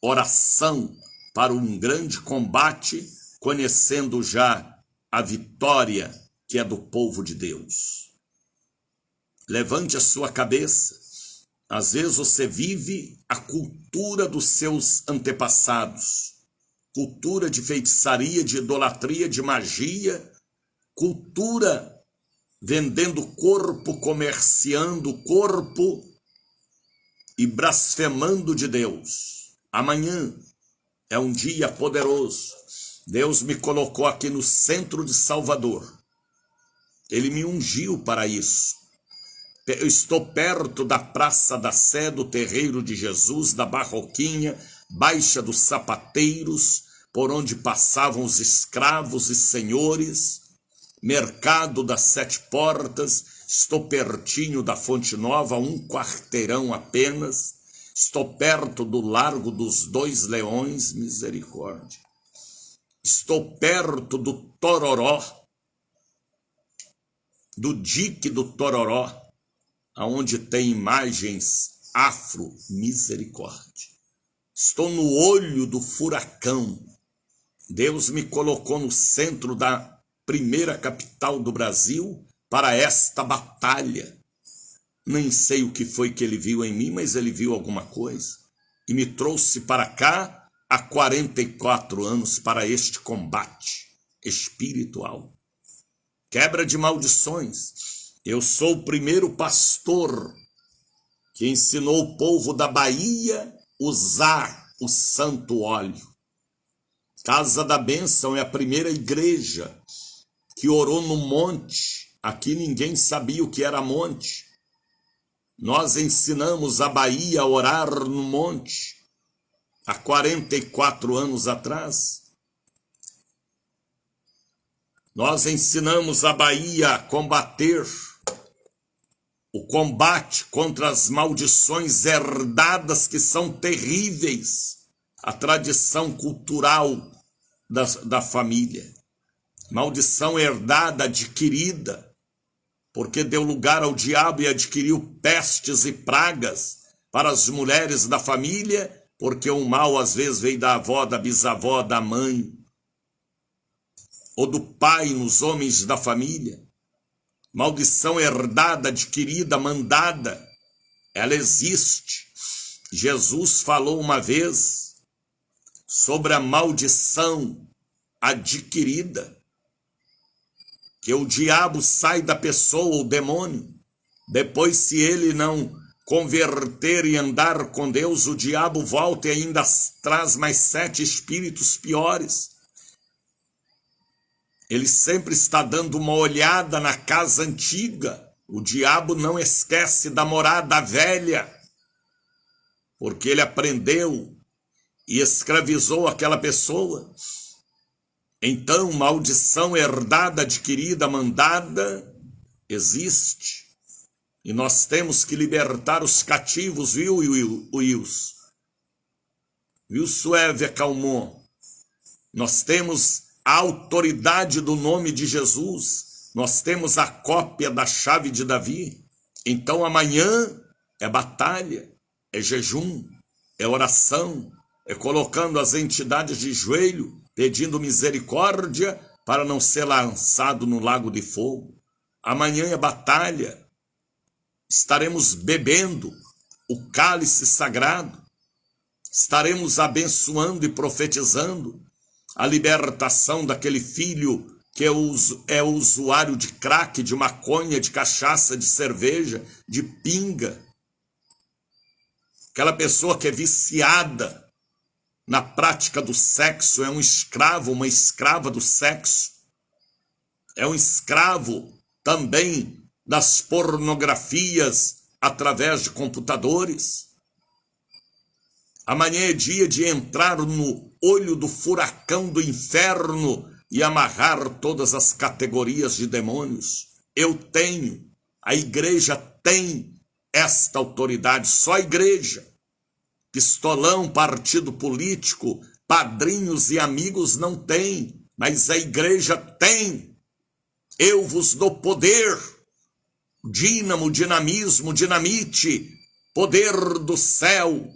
oração para um grande combate, conhecendo já a vitória que é do povo de Deus. Levante a sua cabeça. Às vezes você vive a cultura dos seus antepassados, cultura de feitiçaria, de idolatria, de magia, cultura vendendo corpo, comerciando corpo e blasfemando de Deus. Amanhã é um dia poderoso. Deus me colocou aqui no centro de Salvador. Ele me ungiu para isso. Eu estou perto da Praça da Sé, do Terreiro de Jesus, da Barroquinha, Baixa dos Sapateiros, por onde passavam os escravos e senhores, Mercado das Sete Portas. Estou pertinho da Fonte Nova, 1 quarteirão apenas. Estou perto do Largo dos Dois Leões, misericórdia. Estou perto do Tororó, do dique do Tororó, aonde tem imagens afro, misericórdia. Estou no olho do furacão. Deus me colocou no centro da primeira capital do Brasil para esta batalha. Nem sei o que foi que ele viu em mim, mas ele viu alguma coisa e me trouxe para cá há 44 anos para este combate espiritual. Quebra de maldições. Eu sou o primeiro pastor que ensinou o povo da Bahia a usar o santo óleo. Casa da Bênção é a primeira igreja que orou no monte. Aqui ninguém sabia o que era monte. Nós ensinamos a Bahia a orar no monte há 44 anos atrás. Nós ensinamos a Bahia a combater o combate contra as maldições herdadas que são terríveis, a tradição cultural da família. Maldição herdada, adquirida, porque deu lugar ao diabo e adquiriu pestes e pragas para as mulheres da família, porque o mal às vezes veio da avó, da bisavó, da mãe, ou do pai nos homens da família. Maldição herdada, adquirida, mandada, ela existe. Jesus falou uma vez sobre a maldição adquirida, que o diabo sai da pessoa, o demônio. Depois, se ele não converter e andar com Deus, o diabo volta e ainda traz mais 7 espíritos piores. Ele sempre está dando uma olhada na casa antiga. O diabo não esquece da morada velha, porque ele aprendeu e escravizou aquela pessoa. Então, maldição herdada, adquirida, mandada, existe. E nós temos que libertar os cativos, viu, Wilson? Viu, Suévia Calmon? Nós temos a autoridade do nome de Jesus. Nós temos a cópia da chave de Davi. Então amanhã é batalha, é jejum, é oração, é colocando as entidades de joelho, pedindo misericórdia para não ser lançado no lago de fogo. Amanhã é batalha, estaremos bebendo o cálice sagrado, estaremos abençoando e profetizando a libertação daquele filho que é usuário de crack, de maconha, de cachaça, de cerveja, de pinga. Aquela pessoa que é viciada na prática do sexo, é um escravo, uma escrava do sexo, é um escravo também das pornografias através de computadores. Amanhã é dia de entrar no olho do furacão do inferno e amarrar todas as categorias de demônios. Eu tenho, a igreja tem esta autoridade, só a igreja. Pistolão, partido político, padrinhos e amigos não tem, mas a igreja tem. Eu vos dou poder, dínamo, dinamismo, dinamite, poder do céu,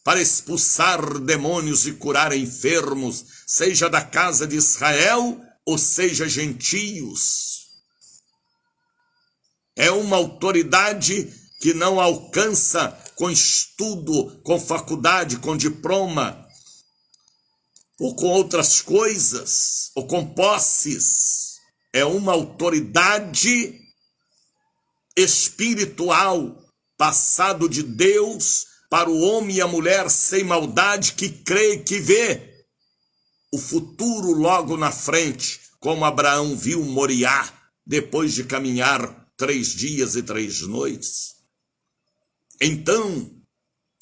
para expulsar demônios e curar enfermos, seja da casa de Israel ou seja gentios. É uma autoridade que não alcança com estudo, com faculdade, com diploma, ou com outras coisas, ou com posses. É uma autoridade espiritual, passado de Deus para o homem e a mulher sem maldade, que crê e que vê o futuro logo na frente, como Abraão viu Moriá, depois de caminhar 3 dias e 3 noites. Então,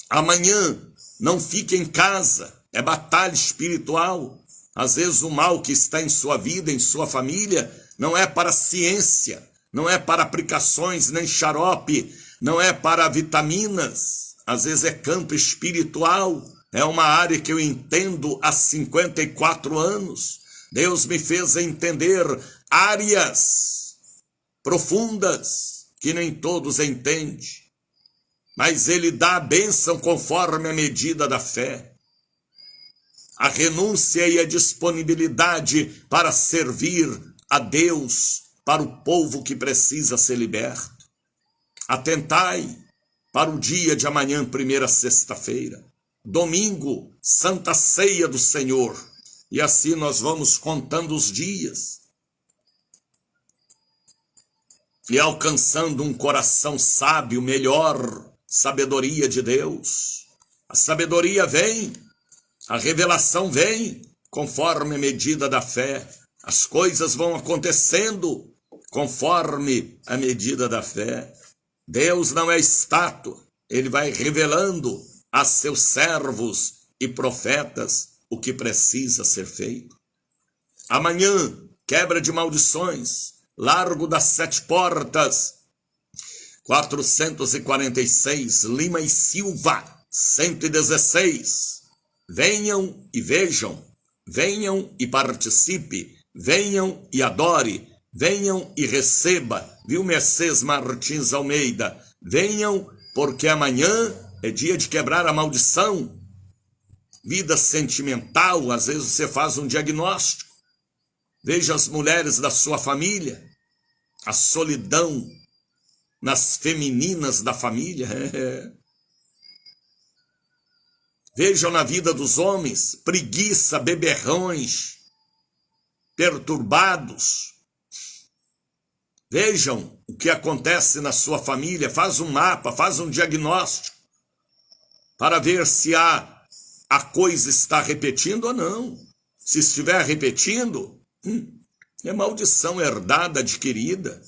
amanhã, não fique em casa, é batalha espiritual. Às vezes o mal que está em sua vida, em sua família, não é para ciência, não é para aplicações, nem xarope, não é para vitaminas. Às vezes é campo espiritual, é uma área que eu entendo há 54 anos. Deus me fez entender áreas profundas que nem todos entendem, mas Ele dá a bênção conforme a medida da fé. A renúncia e a disponibilidade para servir a Deus, para o povo que precisa ser liberto. Atentai para o dia de amanhã, primeira sexta-feira, domingo, Santa Ceia do Senhor, e assim nós vamos contando os dias e alcançando um coração sábio, melhor, sabedoria de Deus. A sabedoria vem, a revelação vem, conforme a medida da fé. As coisas vão acontecendo conforme a medida da fé. Deus não é estátua, Ele vai revelando a seus servos e profetas o que precisa ser feito. Amanhã, quebra de maldições, Largo das 7 Portas, 446, Lima e Silva, 116. Venham e vejam, venham e participe, venham e adore, venham e receba, viu, Mercedes Martins Almeida? Venham, porque amanhã é dia de quebrar a maldição. Vida sentimental, às vezes você faz um diagnóstico. Veja as mulheres da sua família, a solidão nas femininas da família. Vejam na vida dos homens, preguiça, beberrões, perturbados. Vejam o que acontece na sua família, faz um mapa, faz um diagnóstico, para ver se a coisa está repetindo ou não. Se estiver repetindo, é maldição herdada, adquirida.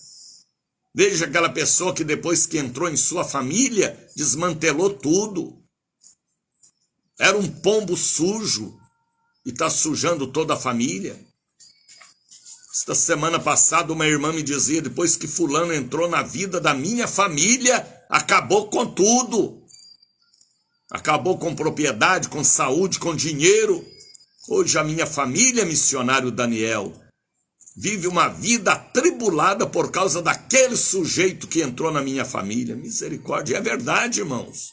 Veja aquela pessoa que depois que entrou em sua família, desmantelou tudo. Era um pombo sujo e está sujando toda a família. Esta semana passada uma irmã me dizia, depois que fulano entrou na vida da minha família, acabou com tudo. Acabou com propriedade, com saúde, com dinheiro. Hoje a minha família, missionário Daniel, vive uma vida atribulada por causa daquele sujeito que entrou na minha família. Misericórdia, é verdade, irmãos.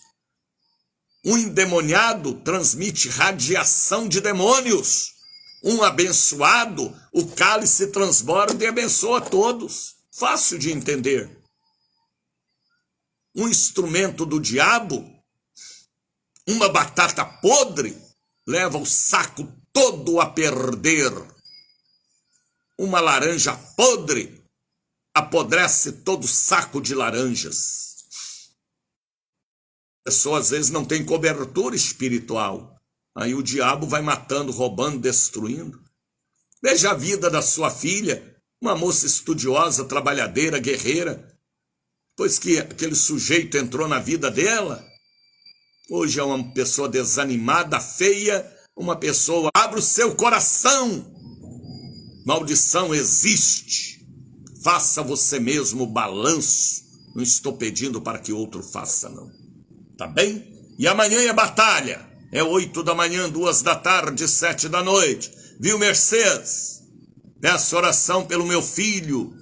Um endemoniado transmite radiação de demônios. Um abençoado, o cálice transborda e abençoa todos. Fácil de entender. Um instrumento do diabo, uma batata podre, leva o saco todo a perder. Uma laranja podre apodrece todo o saco de laranjas. A pessoa às vezes não tem cobertura espiritual. Aí o diabo vai matando, roubando, destruindo. Veja a vida da sua filha, uma moça estudiosa, trabalhadeira, guerreira. Pois que aquele sujeito entrou na vida dela, hoje é uma pessoa desanimada, feia, uma pessoa... Abra o seu coração. Maldição existe. Faça você mesmo o balanço. Não estou pedindo para que outro faça, não. Tá bem? E amanhã é batalha. É 8 da manhã, 2 da tarde, 7 da noite. Viu, Mercedes? Peço oração pelo meu filho.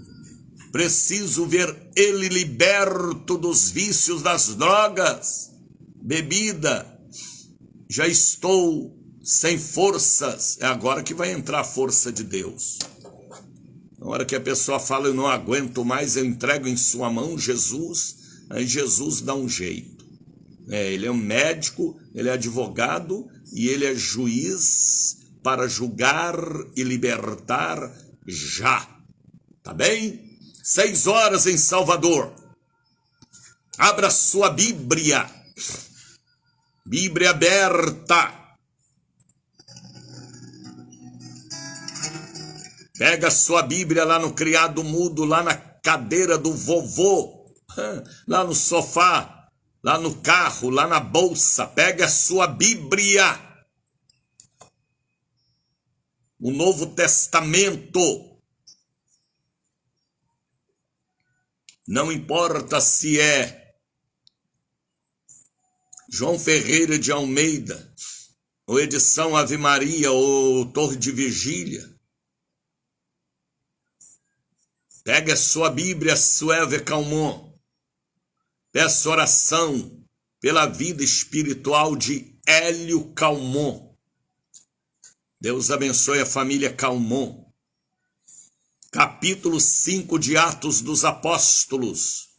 Preciso ver ele liberto dos vícios das drogas, bebida. Já estou sem forças. É agora que vai entrar a força de Deus. Na hora que a pessoa fala, eu não aguento mais, eu entrego em sua mão, Jesus. Aí Jesus dá um jeito. Ele é um médico, ele é advogado e ele é juiz para julgar e libertar já. Tá bem? 6 horas em Salvador. Abra sua Bíblia. Bíblia aberta. Pega sua Bíblia lá no criado mudo, lá na cadeira do vovô, lá no sofá, lá no carro, lá na bolsa. Pega a sua Bíblia. O Novo Testamento. Não importa se é João Ferreira de Almeida, ou edição Ave Maria, ou Torre de Vigília. Pega a sua Bíblia, Sueve Calmon. Peça oração pela vida espiritual de Hélio Calmon. Deus abençoe a família Calmon. Capítulo 5 de Atos dos Apóstolos.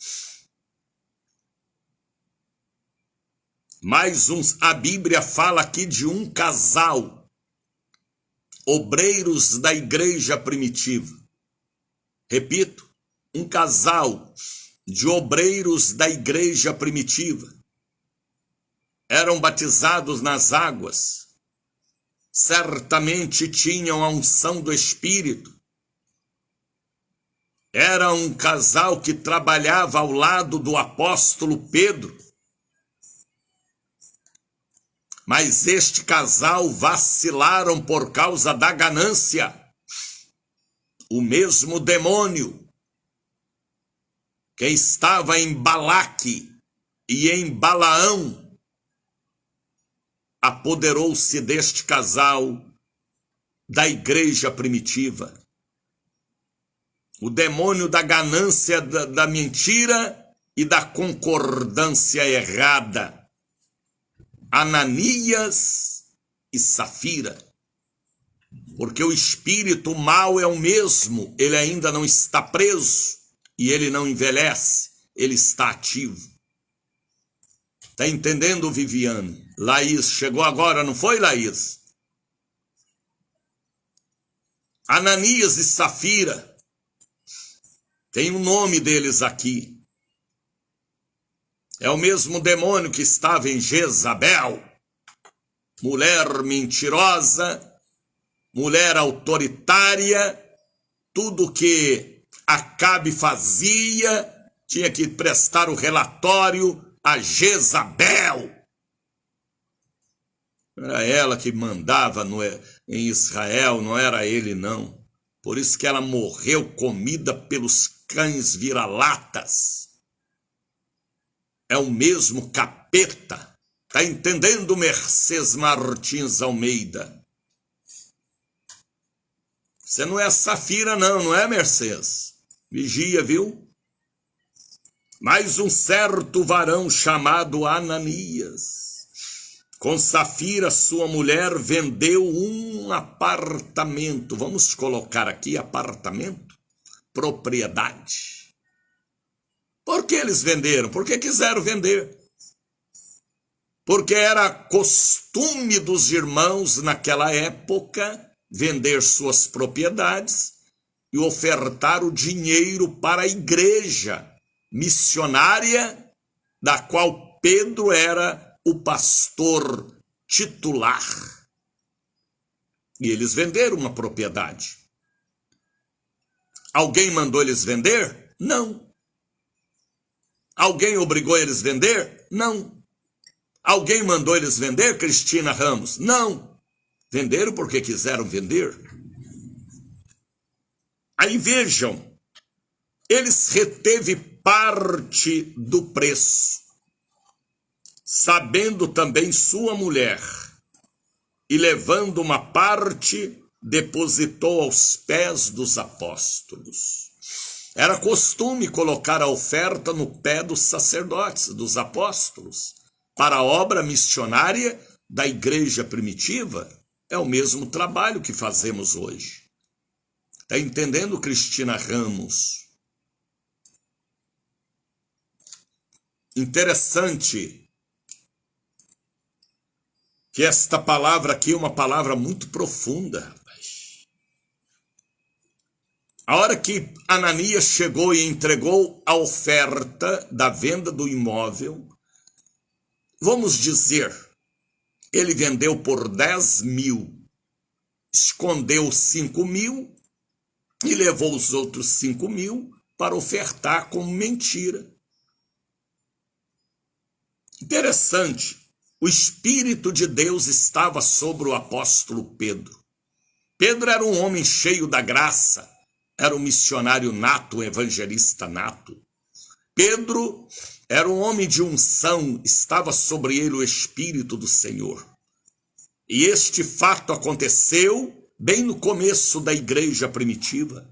A Bíblia fala aqui de um casal, obreiros da igreja primitiva. Repito, um casal de obreiros da igreja primitiva. Eram batizados nas águas. Certamente tinham a unção do Espírito. Era um casal que trabalhava ao lado do apóstolo Pedro. Mas este casal vacilaram por causa da ganância. O mesmo demônio que estava em Balaque e em Balaão apoderou-se deste casal da igreja primitiva. O demônio da ganância, da mentira e da concordância errada. Ananias e Safira. Porque o espírito mau é o mesmo, ele ainda não está preso e ele não envelhece, ele está ativo. Está entendendo, Viviane? Laís, chegou agora, não foi, Laís? Ananias e Safira. Tem o nome deles aqui. É o mesmo demônio que estava em Jezabel. Mulher mentirosa, mulher autoritária, tudo que Acabe fazia, tinha que prestar o relatório a Jezabel. Era ela que mandava em Israel, não era ele não. Por isso que ela morreu comida pelos cães vira-latas. É o mesmo capeta. Tá entendendo, Mercedes Martins Almeida? Você não é Safira não, não é Mercedes? Vigia, viu? Mas um certo varão chamado Ananias, com Safira, sua mulher, vendeu um apartamento. Vamos colocar aqui apartamento, propriedade. Por que eles venderam? Porque quiseram vender. Porque era costume dos irmãos naquela época vender suas propriedades e ofertar o dinheiro para a igreja missionária, da qual Pedro era o pastor titular. E eles venderam uma propriedade. Alguém mandou eles vender? Não. Alguém obrigou eles a vender? Não. Alguém mandou eles vender, Cristina Ramos? Não. Venderam porque quiseram vender. Aí vejam, eles reteve parte do preço, sabendo também sua mulher, e levando uma parte, depositou aos pés dos apóstolos. Era costume colocar a oferta no pé dos sacerdotes, dos apóstolos, para a obra missionária da igreja primitiva. É o mesmo trabalho que fazemos hoje. Está entendendo, Cristina Ramos? Interessante que esta palavra aqui é uma palavra muito profunda, rapaz. A hora que Ananias chegou e entregou a oferta da venda do imóvel, vamos dizer, ele vendeu por 10.000, escondeu 5.000 e levou os outros 5.000 para ofertar como mentira. Interessante, o Espírito de Deus estava sobre o apóstolo Pedro. Pedro era um homem cheio da graça, era um missionário nato, um evangelista nato. Pedro era um homem de unção, estava sobre ele o Espírito do Senhor. E este fato aconteceu bem no começo da igreja primitiva.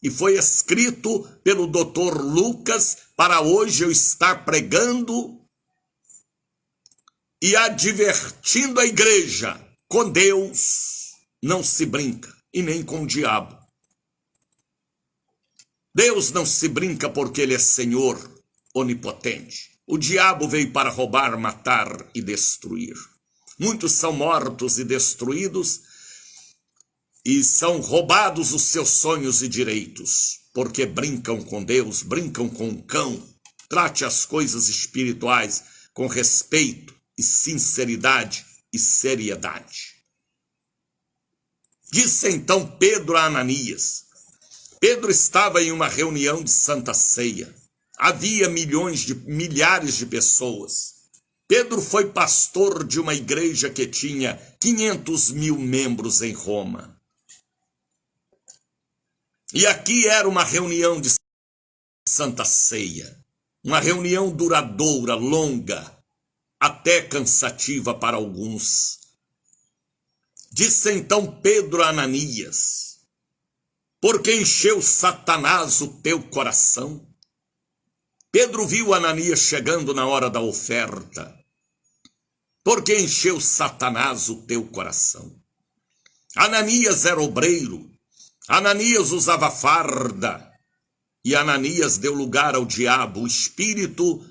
E foi escrito pelo Dr. Lucas para hoje eu estar pregando e advertindo a igreja: com Deus não se brinca e nem com o diabo. Deus não se brinca porque ele é Senhor onipotente. O diabo veio para roubar, matar e destruir. Muitos são mortos e destruídos e são roubados os seus sonhos e direitos, porque brincam com Deus, brincam com o cão. Trate as coisas espirituais com respeito e sinceridade e seriedade. Disse então Pedro a Ananias. Pedro estava em uma reunião de Santa Ceia. Havia milhares de pessoas. Pedro foi pastor de uma igreja que tinha 500.000 membros em Roma. E aqui era uma reunião de Santa Ceia. Uma reunião duradoura, longa, até cansativa para alguns. Disse então Pedro a Ananias: por que encheu Satanás o teu coração? Pedro viu Ananias chegando na hora da oferta. Por que encheu Satanás o teu coração? Ananias era obreiro. Ananias usava farda. E Ananias deu lugar ao diabo, o espírito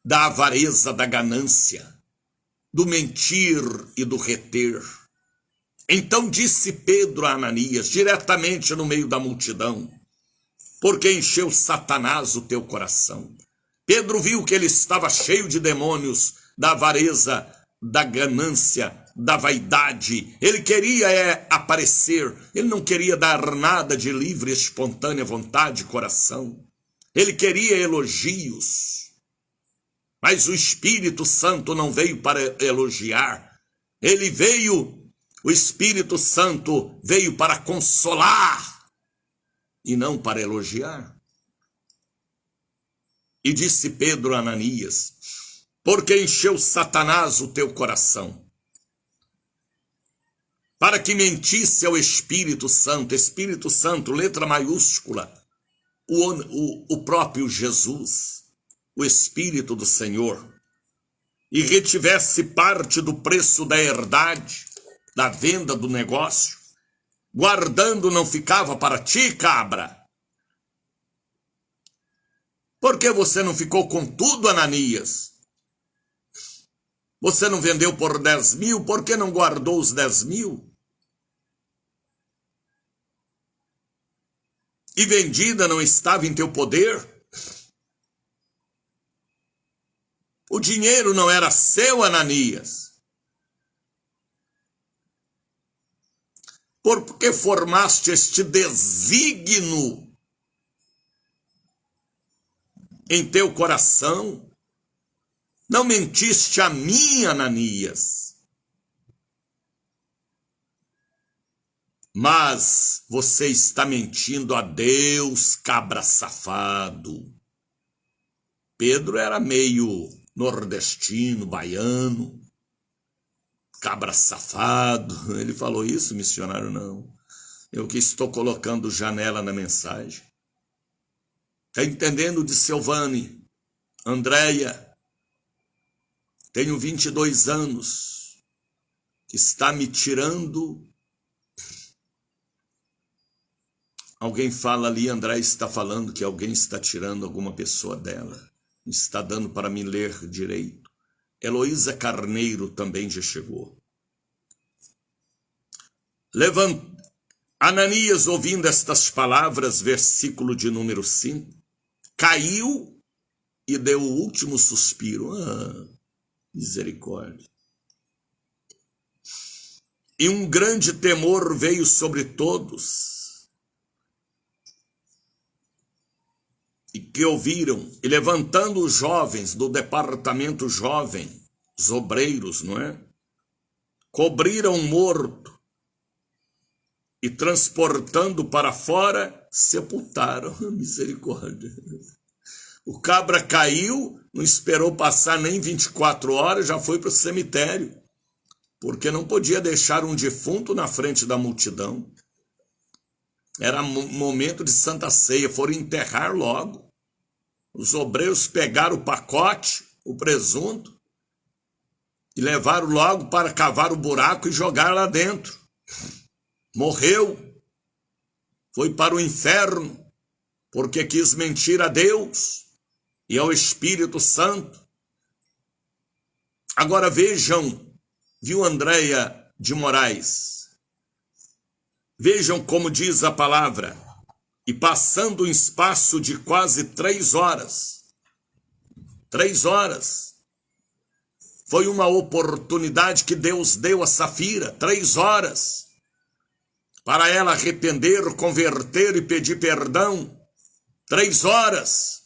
da avareza, da ganância, do mentir e do reter. Então disse Pedro a Ananias, diretamente no meio da multidão: por que encheu Satanás o teu coração? Pedro viu que ele estava cheio de demônios, da avareza, da ganância, da vaidade. Ele queria aparecer, ele não queria dar nada de livre, espontânea vontade e coração. Ele queria elogios. Mas o Espírito Santo não veio para elogiar. O Espírito Santo veio para consolar e não para elogiar. E disse Pedro a Ananias: por que encheu Satanás o teu coração? para que mentisse ao Espírito Santo, letra maiúscula, o próprio Jesus, o Espírito do Senhor, e retivesse parte do preço da herdade, da venda do negócio, guardando não ficava para ti, cabra. Por que você não ficou com tudo, Ananias? Você não vendeu por 10 mil, por que não guardou os 10 mil? E vendida não estava em teu poder? O dinheiro não era seu, Ananias. Porque formaste este desígnio em teu coração? Não mentiste a mim, Ananias. Mas você está mentindo a Deus, cabra safado. Pedro era meio nordestino, baiano, cabra safado. Ele falou isso, missionário? Não. Eu que estou colocando janela na mensagem. Está entendendo, de Silvane? Andréia, tenho 22 anos, está me tirando. Alguém fala ali, André está falando que alguém está tirando alguma pessoa dela. Está dando para me ler direito. Heloísa Carneiro também já chegou. Ananias, ouvindo estas palavras, versículo de número 5, caiu e deu o último suspiro. Misericórdia. E um grande temor veio sobre todos, e que ouviram, e levantando os jovens do departamento jovem, os obreiros, não é? Cobriram o morto e transportando para fora, sepultaram. Misericórdia. O cabra caiu, não esperou passar nem 24 horas, já foi para o cemitério, porque não podia deixar um defunto na frente da multidão. Era momento de Santa Ceia, foram enterrar logo. Os obreiros pegaram o pacote, o presunto, e levaram logo para cavar o buraco e jogar lá dentro. Morreu, foi para o inferno, porque quis mentir a Deus e ao Espírito Santo. Agora vejam, viu, Andréia de Moraes? Vejam como diz a palavra, e passando um espaço de quase 3 horas, 3 horas, foi uma oportunidade que Deus deu a Safira, 3 horas, para ela arrepender, converter e pedir perdão. 3 horas.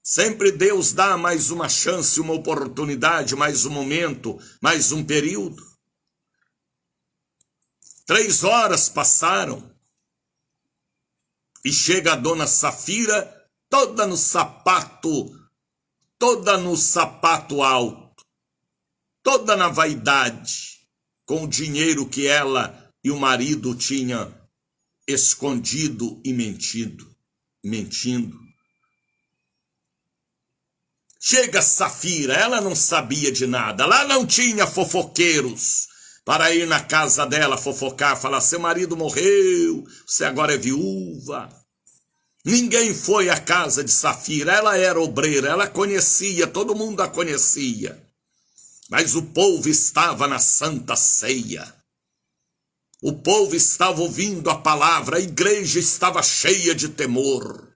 Sempre Deus dá mais uma chance, uma oportunidade, mais um momento, mais um período. 3 horas passaram e chega a dona Safira toda no sapato alto, toda na vaidade, com o dinheiro que ela e o marido tinham escondido e mentindo. Chega Safira, ela não sabia de nada, lá não tinha fofoqueiros para ir na casa dela fofocar, falar, seu marido morreu, você agora é viúva. Ninguém foi à casa de Safira, ela era obreira, ela conhecia, todo mundo a conhecia. Mas o povo estava na Santa Ceia. O povo estava ouvindo a palavra, a igreja estava cheia de temor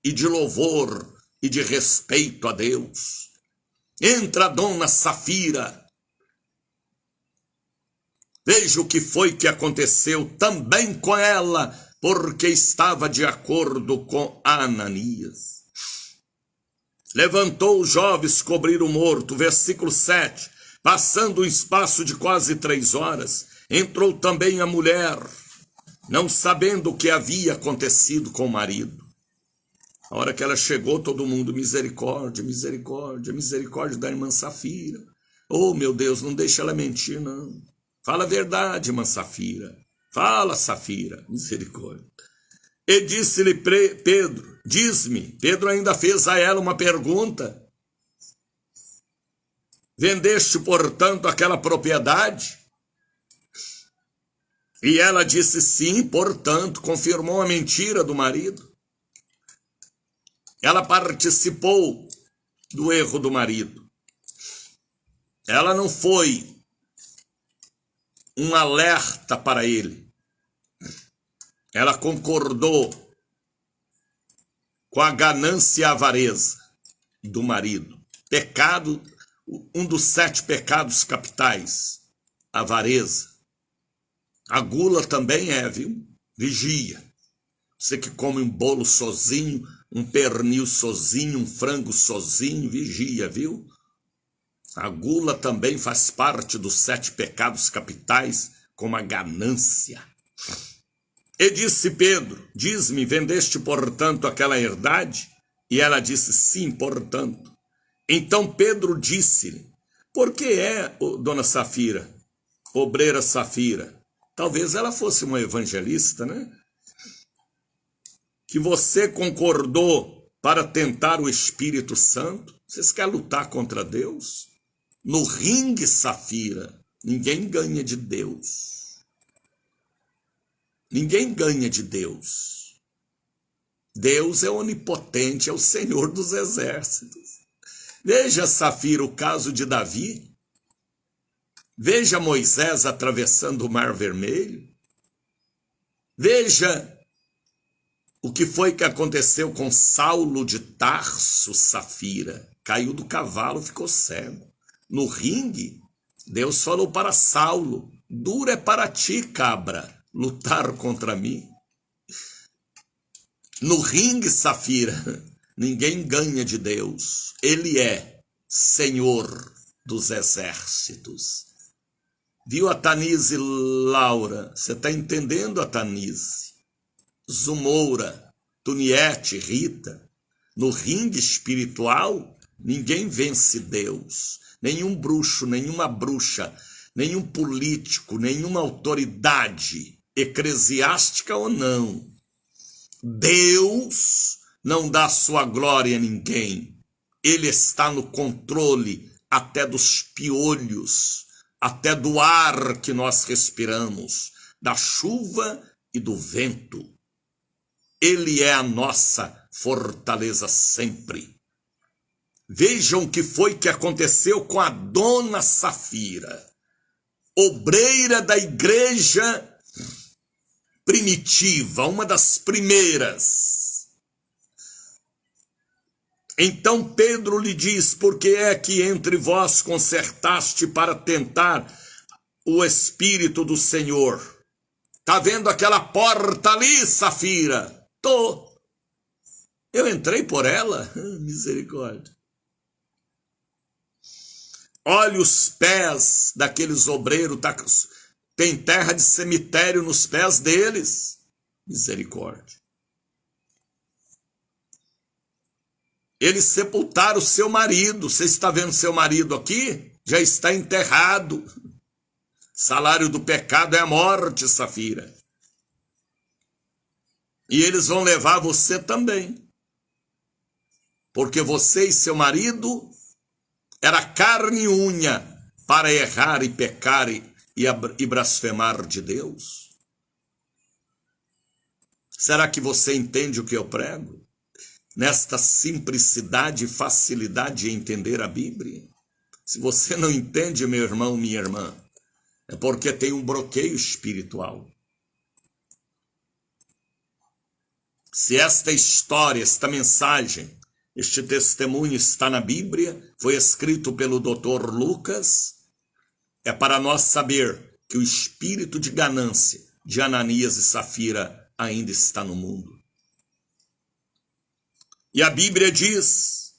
e de louvor e de respeito a Deus. Entra a dona Safira. Veja o que foi que aconteceu também com ela, porque estava de acordo com Ananias. Levantou os jovens, cobriram o morto, versículo 7. Passando um espaço de quase 3 horas, entrou também a mulher, não sabendo o que havia acontecido com o marido. A hora que ela chegou, todo mundo, misericórdia, misericórdia, misericórdia da irmã Safira. Oh, meu Deus, não deixa ela mentir, não. Fala a verdade, irmã Safira. Fala, Safira, misericórdia. E disse-lhe Pedro, diz-me, Pedro ainda fez a ela uma pergunta. Vendeste, portanto, aquela propriedade? E ela disse sim, portanto, confirmou a mentira do marido. Ela participou do erro do marido. Ela não foi um alerta para ele. Ela concordou com a ganância e a avareza do marido. Pecado, um dos 7 pecados capitais, avareza. A gula também viu? Vigia. Você que come um bolo sozinho, um pernil sozinho, um frango sozinho, vigia, viu? A gula também faz parte dos 7 pecados capitais, como a ganância. E disse Pedro, diz-me, vendeste, portanto, aquela herdade? E ela disse, sim, portanto. Então Pedro disse-lhe, por que dona Safira, obreira Safira? Talvez ela fosse uma evangelista, né? Que você concordou para tentar o Espírito Santo? Vocês querem lutar contra Deus? No ringue, Safira, ninguém ganha de Deus. Ninguém ganha de Deus. Deus é onipotente, é o Senhor dos exércitos. Veja, Safira, o caso de Davi. Veja Moisés atravessando o Mar Vermelho. Veja o que foi que aconteceu com Saulo de Tarso, Safira. Caiu do cavalo, ficou cego. No ringue, Deus falou para Saulo, duro é para ti, cabra, lutar contra mim. No ringue, Safira, ninguém ganha de Deus. Ele é Senhor dos exércitos. Viu a Tanise Laura? Você está entendendo a Tanise? Zumoura, Tuniete, Rita. No ringue espiritual, ninguém vence Deus. Nenhum bruxo, nenhuma bruxa, nenhum político, nenhuma autoridade, eclesiástica ou não. Deus não dá sua glória a ninguém. Ele está no controle até dos piolhos, até do ar que nós respiramos, da chuva e do vento. Ele é a nossa fortaleza sempre. Vejam o que foi que aconteceu com a dona Safira, obreira da igreja primitiva, uma das primeiras. Então Pedro lhe diz, por que é que entre vós concertaste para tentar o Espírito do Senhor? Tá vendo aquela porta ali, Safira? Tô. Eu entrei por ela, misericórdia. Olha os pés daqueles obreiros, tem terra de cemitério nos pés deles. Misericórdia. Eles sepultaram o seu marido. Você está vendo seu marido aqui? Já está enterrado. Salário do pecado é a morte, Safira. E eles vão levar você também. Porque você e seu marido era carne e unha para errar e pecar e blasfemar de Deus. Será que você entende o que eu prego? Nesta simplicidade e facilidade de entender a Bíblia? Se você não entende, meu irmão, minha irmã, é porque tem um bloqueio espiritual. Se esta história, esta mensagem, este testemunho está na Bíblia, foi escrito pelo Dr. Lucas, é para nós saber que o espírito de ganância de Ananias e Safira ainda está no mundo. E a Bíblia diz,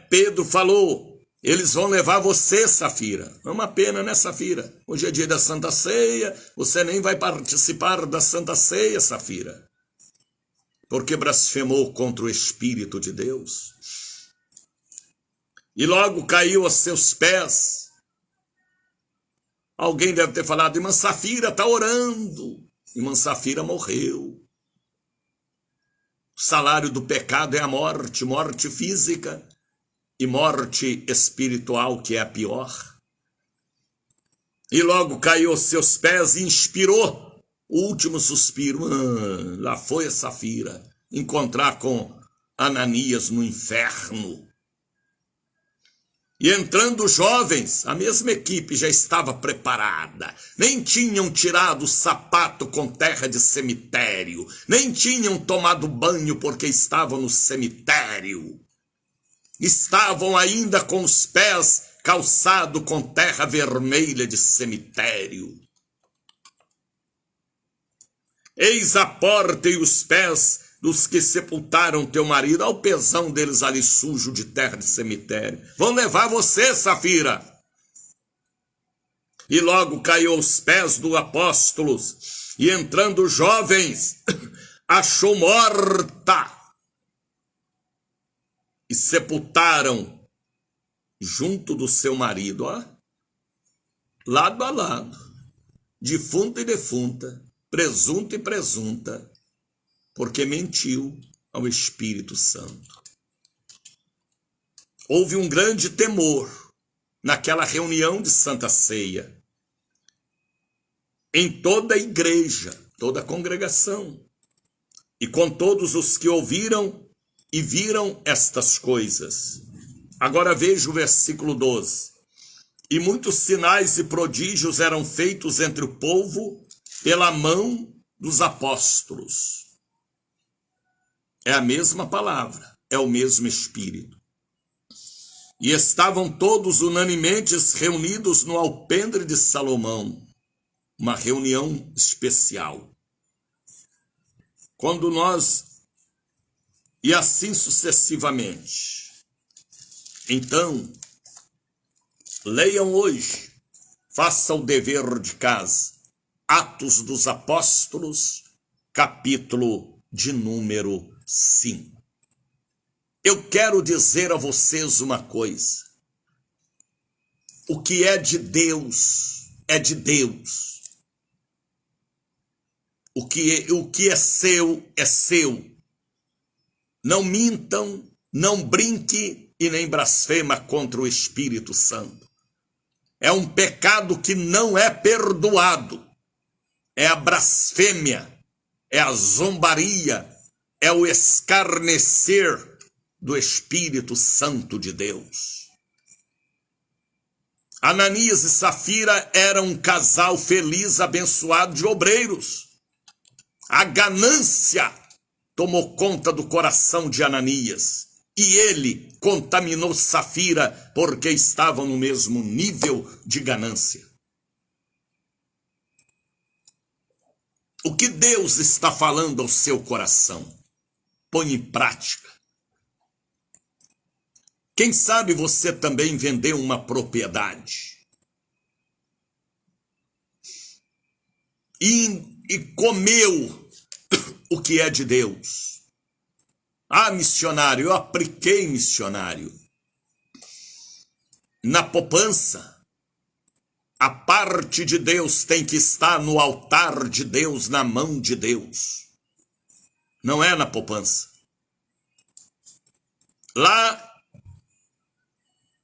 Pedro falou, eles vão levar você, Safira. É uma pena, né, Safira? Hoje é dia da Santa Ceia, você nem vai participar da Santa Ceia, Safira. Porque blasfemou contra o Espírito de Deus. E logo caiu aos seus pés. Alguém deve ter falado, irmã Safira está orando. Irmã Safira morreu. O salário do pecado é a morte, morte física e morte espiritual, que é a pior. E logo caiu aos seus pés e inspirou o último suspiro. Lá foi a Safira encontrar com Ananias no inferno. E entrando jovens, a mesma equipe já estava preparada. Nem tinham tirado o sapato com terra de cemitério. Nem tinham tomado banho porque estavam no cemitério. Estavam ainda com os pés calçados com terra vermelha de cemitério. Eis a porta e os pés dos que sepultaram teu marido, ao pesão deles ali sujo de terra de cemitério. Vão levar você, Safira. E logo caiu aos pés dos apóstolos, e entrando jovens, achou morta. E sepultaram junto do seu marido, ó, lado a lado, defunto e defunta, presunto e presunta, porque mentiu ao Espírito Santo. Houve um grande temor naquela reunião de Santa Ceia, em toda a igreja, toda a congregação, e com todos os que ouviram e viram estas coisas. Agora veja o versículo 12. E muitos sinais e prodígios eram feitos entre o povo pela mão dos apóstolos. É a mesma palavra, é o mesmo Espírito. E estavam todos unanimemente reunidos no alpendre de Salomão, uma reunião especial. Quando nós, e assim sucessivamente. Então, leiam hoje, faça o dever de casa, Atos dos Apóstolos, capítulo de número 5. Eu quero dizer a vocês uma coisa. O que é de Deus, é de Deus. O que é seu, é seu. Não mintam, não brinque e nem blasfema contra o Espírito Santo. É um pecado que não é perdoado. É a blasfêmia, é a zombaria, é o escarnecer do Espírito Santo de Deus. Ananias e Safira eram um casal feliz, abençoado de obreiros. A ganância tomou conta do coração de Ananias e ele contaminou Safira porque estavam no mesmo nível de ganância. O que Deus está falando ao seu coração? Põe em prática. Quem sabe você também vendeu uma propriedade e comeu o que é de Deus. Ah, missionário, eu apliquei, missionário. Na poupança, a parte de Deus tem que estar no altar de Deus, na mão de Deus. Não é na poupança. Lá,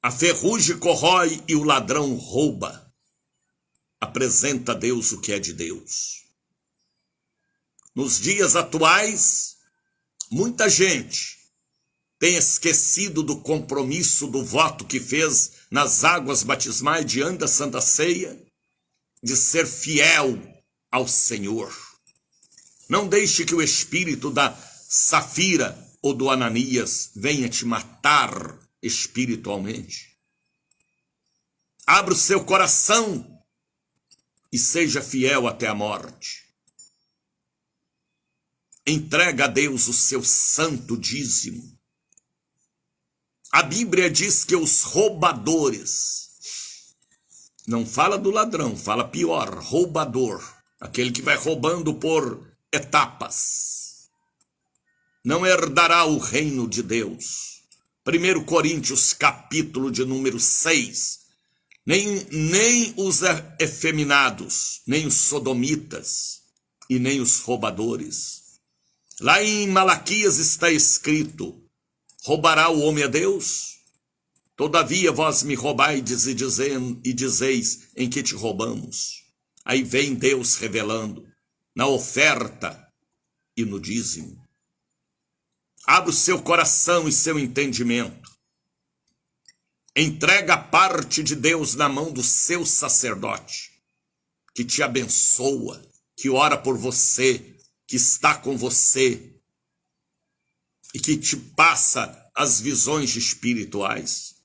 a ferrugem corrói e o ladrão rouba. Apresenta a Deus o que é de Deus. Nos dias atuais, muita gente tem esquecido do compromisso do voto que fez nas águas batismais diante da Santa Ceia, de ser fiel ao Senhor. Não deixe que o espírito da Safira ou do Ananias venha te matar espiritualmente. Abra o seu coração e seja fiel até a morte. Entrega a Deus o seu santo dízimo. A Bíblia diz que os roubadores, não fala do ladrão, fala pior, roubador, aquele que vai roubando por etapas, não herdará o reino de Deus. 1 Coríntios, capítulo de número 6, nem os efeminados, nem os sodomitas e nem os roubadores. Lá em Malaquias está escrito: roubará o homem a Deus? Todavia vós me roubaides e dizeis: em que te roubamos? Aí vem Deus revelando na oferta e no dízimo. Abra o seu coração e seu entendimento. Entrega a parte de Deus na mão do seu sacerdote, que te abençoa, que ora por você, que está com você e que te passa as visões espirituais.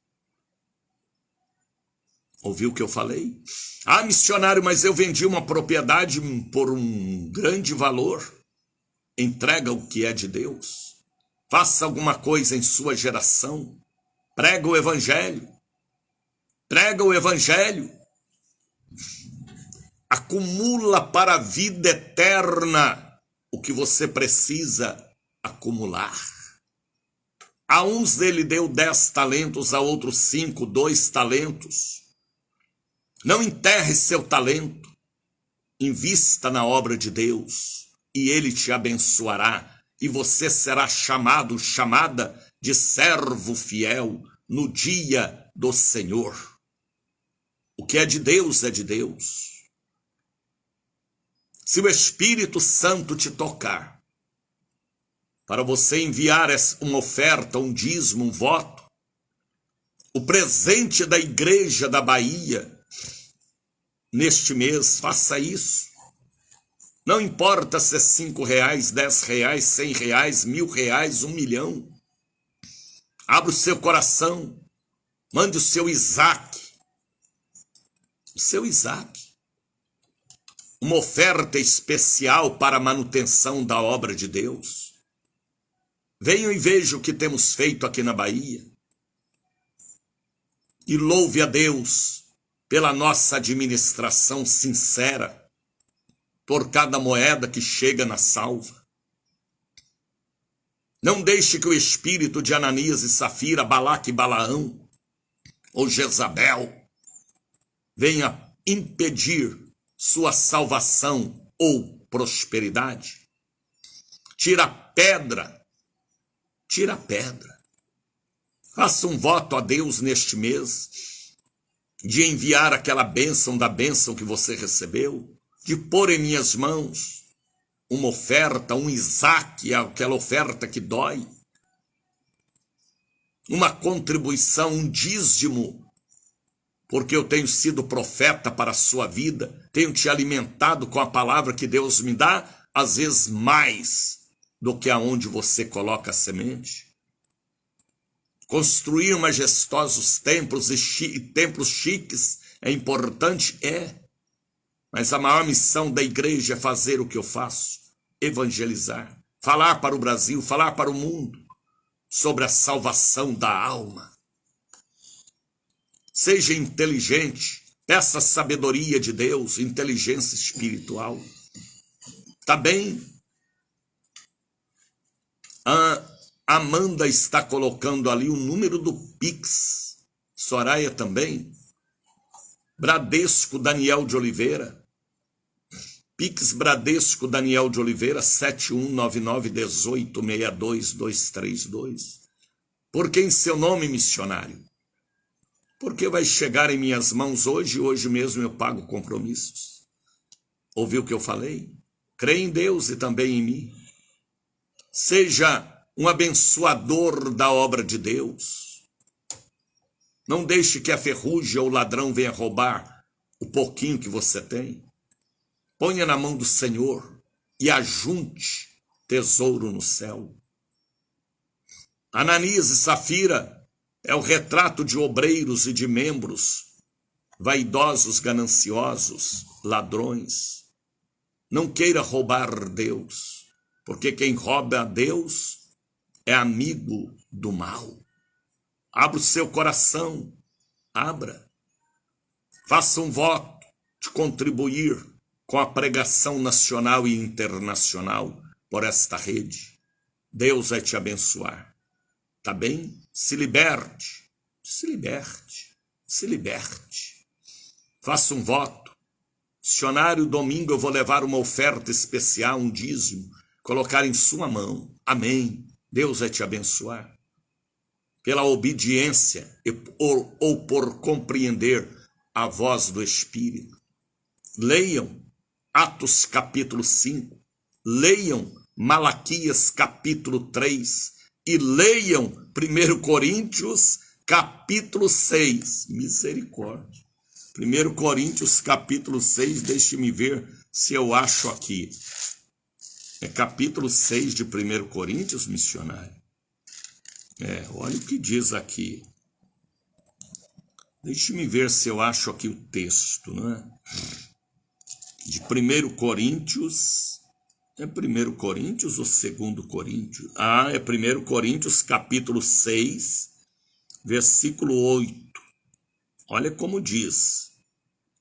Ouviu o que eu falei? Ah, missionário, mas eu vendi uma propriedade por um grande valor. Entrega o que é de Deus. Faça alguma coisa em sua geração. Prega o evangelho. Prega o evangelho. Acumula para a vida eterna o que você precisa acumular. A uns ele deu 10 talentos, a outros 5, 2 talentos. Não enterre seu talento. Invista na obra de Deus e ele te abençoará. E você será chamada de servo fiel no dia do Senhor. O que é de Deus é de Deus. Se o Espírito Santo te tocar, para você enviar uma oferta, um dízimo, um voto, o presente da igreja da Bahia, neste mês, faça isso. Não importa se é R$5, R$10, R$100, R$1.000, R$1 milhão. Abra o seu coração. Mande o seu Isaac. O seu Isaac. Uma oferta especial para a manutenção da obra de Deus. Venham e vejam o que temos feito aqui na Bahia. E louve a Deus pela nossa administração sincera, por cada moeda que chega na salva. Não deixe que o espírito de Ananias e Safira, Balaque e Balaão, ou Jezabel, venha impedir sua salvação ou prosperidade. Tira a pedra. Tira a pedra. Faça um voto a Deus neste mês de enviar aquela bênção da bênção que você recebeu, de pôr em minhas mãos uma oferta, um Isaac, aquela oferta que dói, uma contribuição, um dízimo, porque eu tenho sido profeta para a sua vida, tenho te alimentado com a palavra que Deus me dá, às vezes mais do que aonde você coloca a semente. Construir majestosos templos e templos chiques é importante? É. Mas a maior missão da igreja é fazer o que eu faço, evangelizar, falar para o Brasil, falar para o mundo sobre a salvação da alma. Seja inteligente, peça a sabedoria de Deus, inteligência espiritual. Tá bem? A Amanda está colocando ali o número do Pix. Soraya também. Bradesco Daniel de Oliveira. Pix Bradesco Daniel de Oliveira, 719918622232. Por que em seu nome, missionário? Porque vai chegar em minhas mãos hoje e hoje mesmo eu pago compromissos. Ouviu o que eu falei? Crê em Deus e também em mim. Seja um abençoador da obra de Deus. Não deixe que a ferrugem ou o ladrão venha roubar o pouquinho que você tem. Ponha na mão do Senhor e ajunte tesouro no céu. Ananias e Safira é o retrato de obreiros e de membros, vaidosos, gananciosos, ladrões. Não queira roubar Deus, porque quem rouba a Deus é amigo do mal. Abra o seu coração, abra. Faça um voto de contribuir com a pregação nacional e internacional por esta rede. Deus vai te abençoar. Tá bem? Se liberte, se liberte, se liberte. Faça um voto. Missionário, domingo eu vou levar uma oferta especial, um dízimo, colocar em sua mão. Amém. Deus vai te abençoar. Pela obediência ou por compreender a voz do Espírito. Leiam Atos capítulo 5, leiam Malaquias capítulo 3 e leiam 1 Coríntios capítulo 6. Misericórdia. 1 Coríntios capítulo 6, deixe-me ver se eu acho aqui. É capítulo 6 de 1 Coríntios, missionário? Olha o que diz aqui. Deixe-me ver se eu acho aqui o texto, não é? De 1 Coríntios, é 1 Coríntios ou 2 Coríntios? É 1 Coríntios capítulo 6, versículo 8. Olha como diz: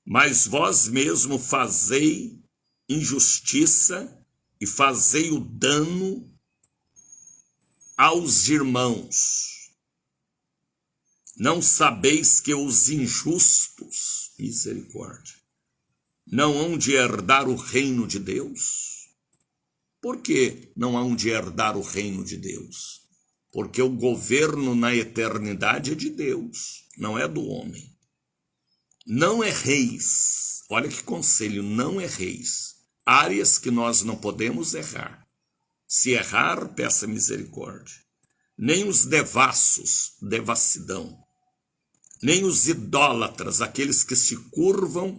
mas vós mesmo fazei injustiça e fazei o dano aos irmãos. Não sabeis que os injustos, misericórdia, não hão de herdar o reino de Deus? Por que não hão de herdar o reino de Deus? Porque o governo na eternidade é de Deus, não é do homem. Não erreis. Olha que conselho, não erreis. Áreas que nós não podemos errar. Se errar, peça misericórdia. Nem os devassos, devassidão. Nem os idólatras, aqueles que se curvam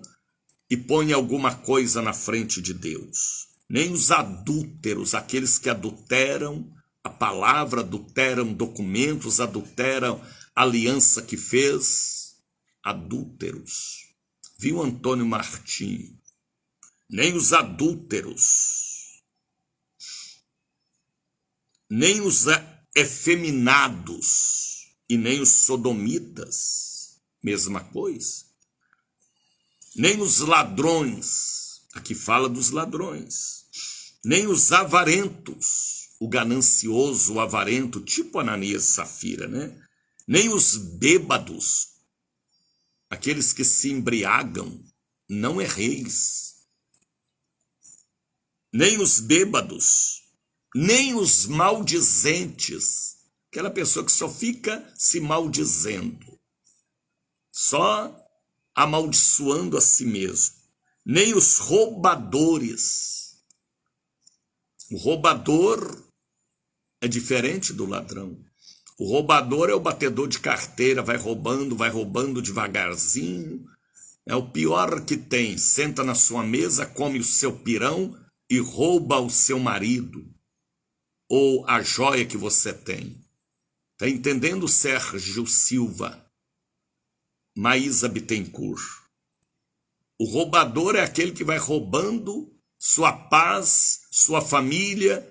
e põe alguma coisa na frente de Deus. Nem os adúlteros, aqueles que adulteram a palavra, adulteram documentos, adulteram a aliança que fez. Adúlteros. Viu Antônio Martinho? Nem os adúlteros, nem os efeminados e nem os sodomitas, mesma coisa. Nem os ladrões, aqui fala dos ladrões, nem os avarentos, o ganancioso, o avarento, tipo Ananias e Safira, né? Nem os bêbados, aqueles que se embriagam, não erreis. Nem os bêbados, nem os maldizentes, aquela pessoa que só fica se maldizendo, só amaldiçoando a si mesmo, nem os roubadores. O roubador é diferente do ladrão. O roubador é o batedor de carteira, vai roubando devagarzinho. É o pior que tem, senta na sua mesa, come o seu pirão e rouba o seu marido ou a joia que você tem. Está entendendo, Sérgio Silva? Maísa Bittencourt. O roubador é aquele que vai roubando sua paz, sua família.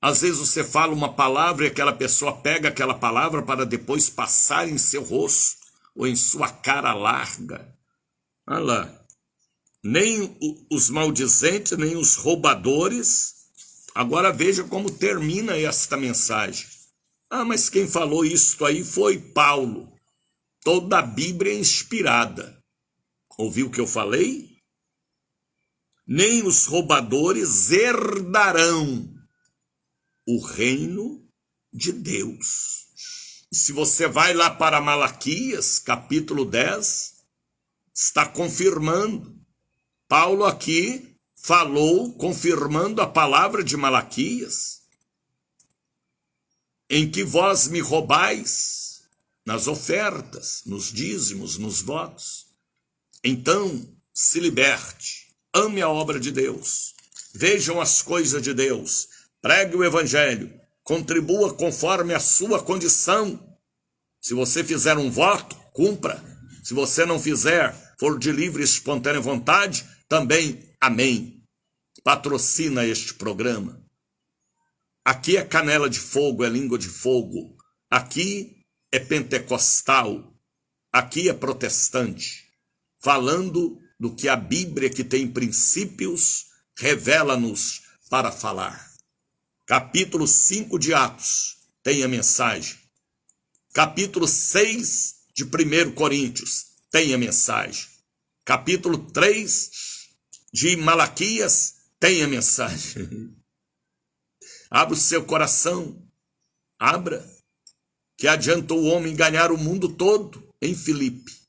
Às vezes você fala uma palavra e aquela pessoa pega aquela palavra para depois passar em seu rosto ou em sua cara larga. Olha lá. Nem os maldizentes, nem os roubadores. Agora veja como termina esta mensagem. Mas quem falou isso aí foi Paulo. Toda a Bíblia é inspirada. Ouviu o que eu falei? Nem os roubadores herdarão o reino de Deus. E se você vai lá para Malaquias, capítulo 10, está confirmando. Paulo aqui falou, confirmando a palavra de Malaquias, em que vós me roubais nas ofertas, nos dízimos, nos votos. Então, se liberte, ame a obra de Deus, vejam as coisas de Deus, pregue o evangelho, contribua conforme a sua condição. Se você fizer um voto, cumpra. Se você não fizer, for de livre e espontânea vontade, também amém. Patrocina este programa. Aqui é canela de fogo, é língua de fogo. Aqui é pentecostal. Aqui é protestante. Falando do que a Bíblia, que tem princípios, revela-nos para falar. Capítulo 5 de Atos tem a mensagem. Capítulo 6 de 1 Coríntios tem a mensagem. capítulo 3 de Malaquias, tem a mensagem. Abra o seu coração, abra. Que adianta o homem ganhar o mundo todo? Em Filipe.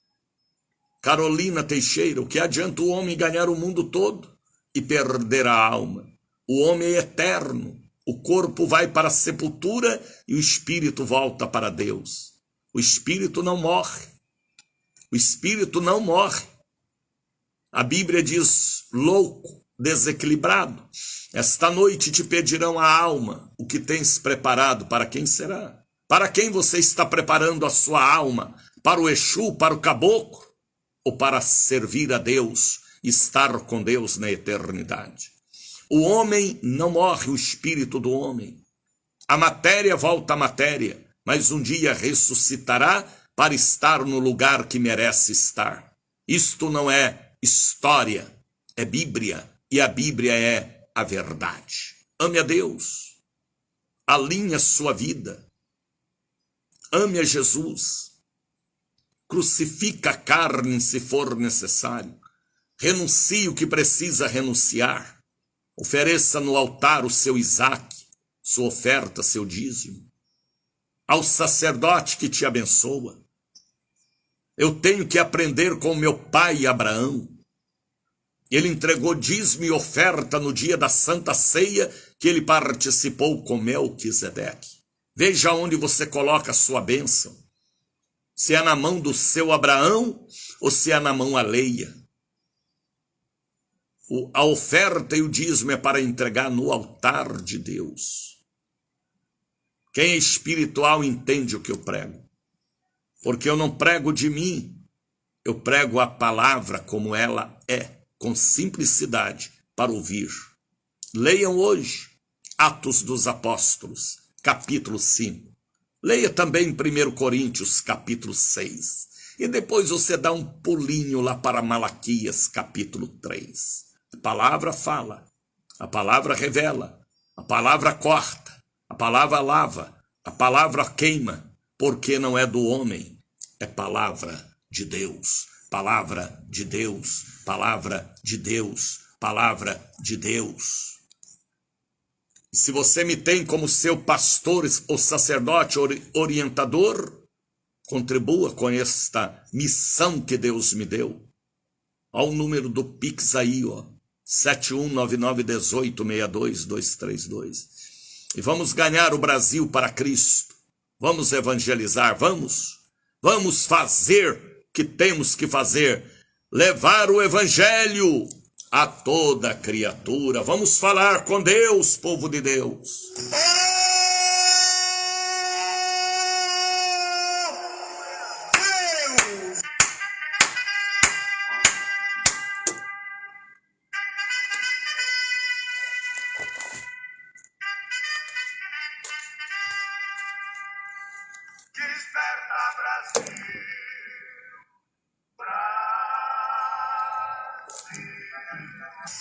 Carolina Teixeira, o que adianta o homem ganhar o mundo todo e perder a alma? O homem é eterno, o corpo vai para a sepultura e o espírito volta para Deus. O espírito não morre, o espírito não morre. A Bíblia diz, louco, desequilibrado, esta noite te pedirão a alma, o que tens preparado, para quem será? Para quem você está preparando a sua alma? Para o Exu, para o caboclo? Ou para servir a Deus, estar com Deus na eternidade? O homem não morre, o espírito do homem. A matéria volta à matéria, mas um dia ressuscitará para estar no lugar que merece estar. Isto não é história, é Bíblia, e a Bíblia é a verdade. Ame a Deus, alinhe a sua vida, ame a Jesus, crucifica a carne se for necessário, renuncie o que precisa renunciar, ofereça no altar o seu Isaque, sua oferta, seu dízimo, ao sacerdote que te abençoa. Eu tenho que aprender com meu pai Abraão. Ele entregou dízimo e oferta no dia da Santa Ceia que ele participou com Melquisedeque. Veja onde você coloca a sua bênção. Se é na mão do seu Abraão ou se é na mão alheia. A oferta e o dízimo é para entregar no altar de Deus. Quem é espiritual entende o que eu prego. Porque eu não prego de mim, eu prego a palavra como ela é, com simplicidade, para ouvir. Leiam hoje Atos dos Apóstolos, capítulo 5. Leia também 1 Coríntios, capítulo 6. E depois você dá um pulinho lá para Malaquias, capítulo 3. A palavra fala, a palavra revela, a palavra corta, a palavra lava, a palavra queima, porque não é do homem, é palavra de Deus, palavra de Deus, palavra de Deus, palavra de Deus. Se você me tem como seu pastor ou sacerdote orientador, contribua com esta missão que Deus me deu. Olha o número do Pix aí, ó, 7199186232. E vamos ganhar o Brasil para Cristo. Vamos evangelizar, vamos fazer o que temos que fazer. Levar o evangelho a toda criatura. Vamos falar com Deus, povo de Deus.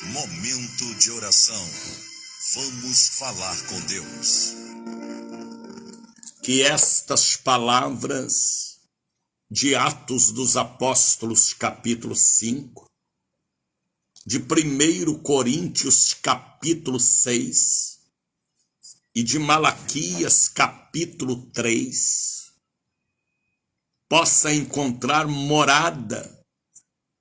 Momento de oração. Vamos falar com Deus. Que estas palavras de Atos dos Apóstolos, capítulo 5, de 1 Coríntios, capítulo 6, e de Malaquias, capítulo 3, possa encontrar morada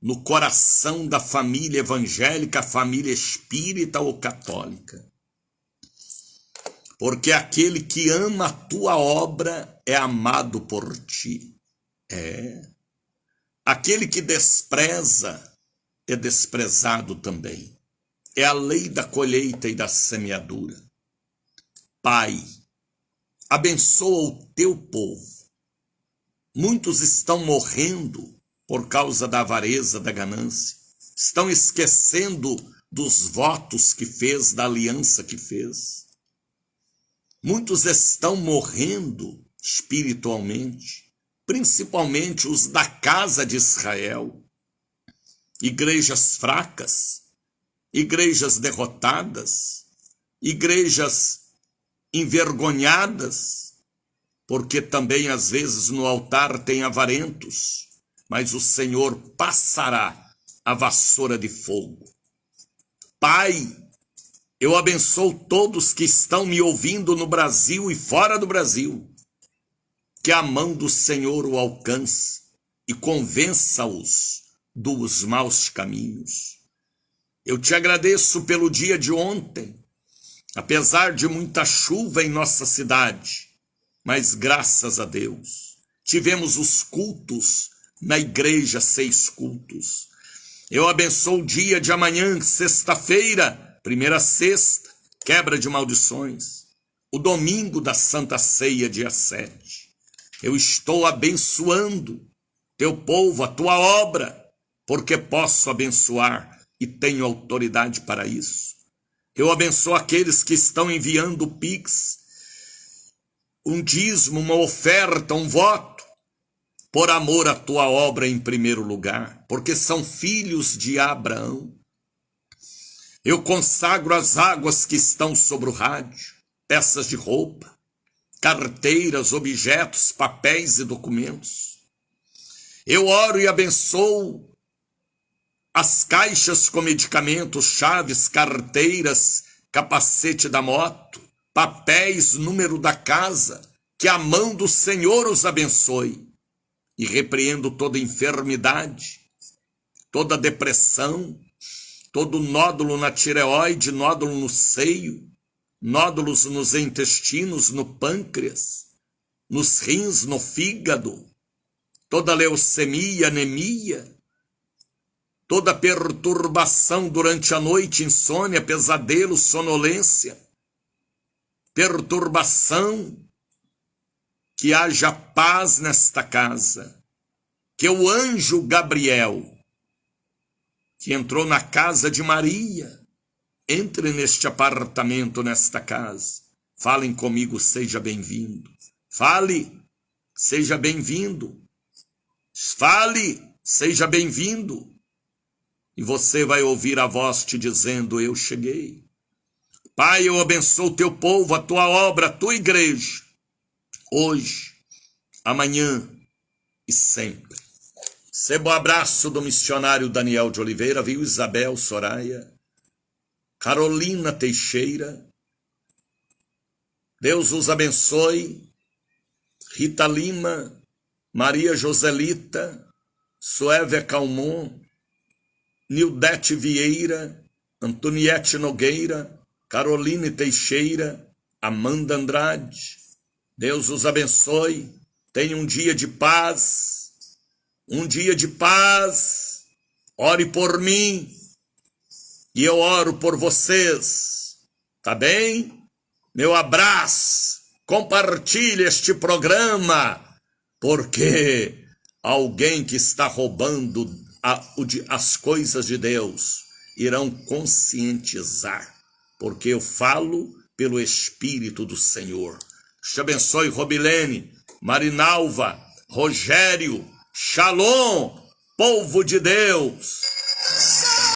no coração da família evangélica, família espírita ou católica. Porque aquele que ama a tua obra é amado por ti. Aquele que despreza é desprezado também. É a lei da colheita e da semeadura. Pai, abençoa o teu povo. Muitos estão morrendo por causa da avareza, da ganância. Estão esquecendo dos votos que fez, da aliança que fez. Muitos estão morrendo espiritualmente, principalmente os da casa de Israel. Igrejas fracas, igrejas derrotadas, igrejas envergonhadas, porque também às vezes no altar tem avarentos. Mas o Senhor passará a vassoura de fogo. Pai, eu abençoo todos que estão me ouvindo no Brasil e fora do Brasil. Que a mão do Senhor o alcance e convença-os dos maus caminhos. Eu te agradeço pelo dia de ontem, apesar de muita chuva em nossa cidade, mas graças a Deus, tivemos os cultos na igreja, 6 cultos. Eu abençoo o dia de amanhã, sexta-feira, primeira sexta, quebra de maldições. O domingo da Santa Ceia, dia 7. Eu estou abençoando teu povo, a tua obra, porque posso abençoar e tenho autoridade para isso. Eu abençoo aqueles que estão enviando o Pix, um dízimo, uma oferta, um voto, por amor à tua obra em primeiro lugar, porque são filhos de Abraão. Eu consagro as águas que estão sobre o rádio, peças de roupa, carteiras, objetos, papéis e documentos. Eu oro e abençoo as caixas com medicamentos, chaves, carteiras, capacete da moto, papéis, número da casa, que a mão do Senhor os abençoe. E repreendo toda enfermidade, toda depressão, todo nódulo na tireoide, nódulo no seio, nódulos nos intestinos, no pâncreas, nos rins, no fígado, toda leucemia, anemia, toda perturbação durante a noite, insônia, pesadelo, sonolência, perturbação, que haja paz nesta casa, que o anjo Gabriel, que entrou na casa de Maria, entre neste apartamento, nesta casa. Falem comigo, seja bem-vindo. Fale, seja bem-vindo. Fale, seja bem-vindo. E você vai ouvir a voz te dizendo, eu cheguei. Pai, eu abençoo o teu povo, a tua obra, a tua igreja, hoje, amanhã e sempre. Receba o abraço do missionário Daniel de Oliveira, viu? Isabel Soraya, Carolina Teixeira, Deus os abençoe. Rita Lima, Maria Joselita, Suévia Calmon, Nildete Vieira, Antoniete Nogueira, Caroline Teixeira, Amanda Andrade. Deus os abençoe. Tenha um dia de paz. Um dia de paz. Ore por mim. E eu oro por vocês. Tá bem? Meu abraço. Compartilhe este programa. Porque alguém que está roubando as coisas de Deus irão conscientizar. Porque eu falo pelo Espírito do Senhor. Te abençoe, Robilene, Marinalva, Rogério, Shalom, povo de Deus.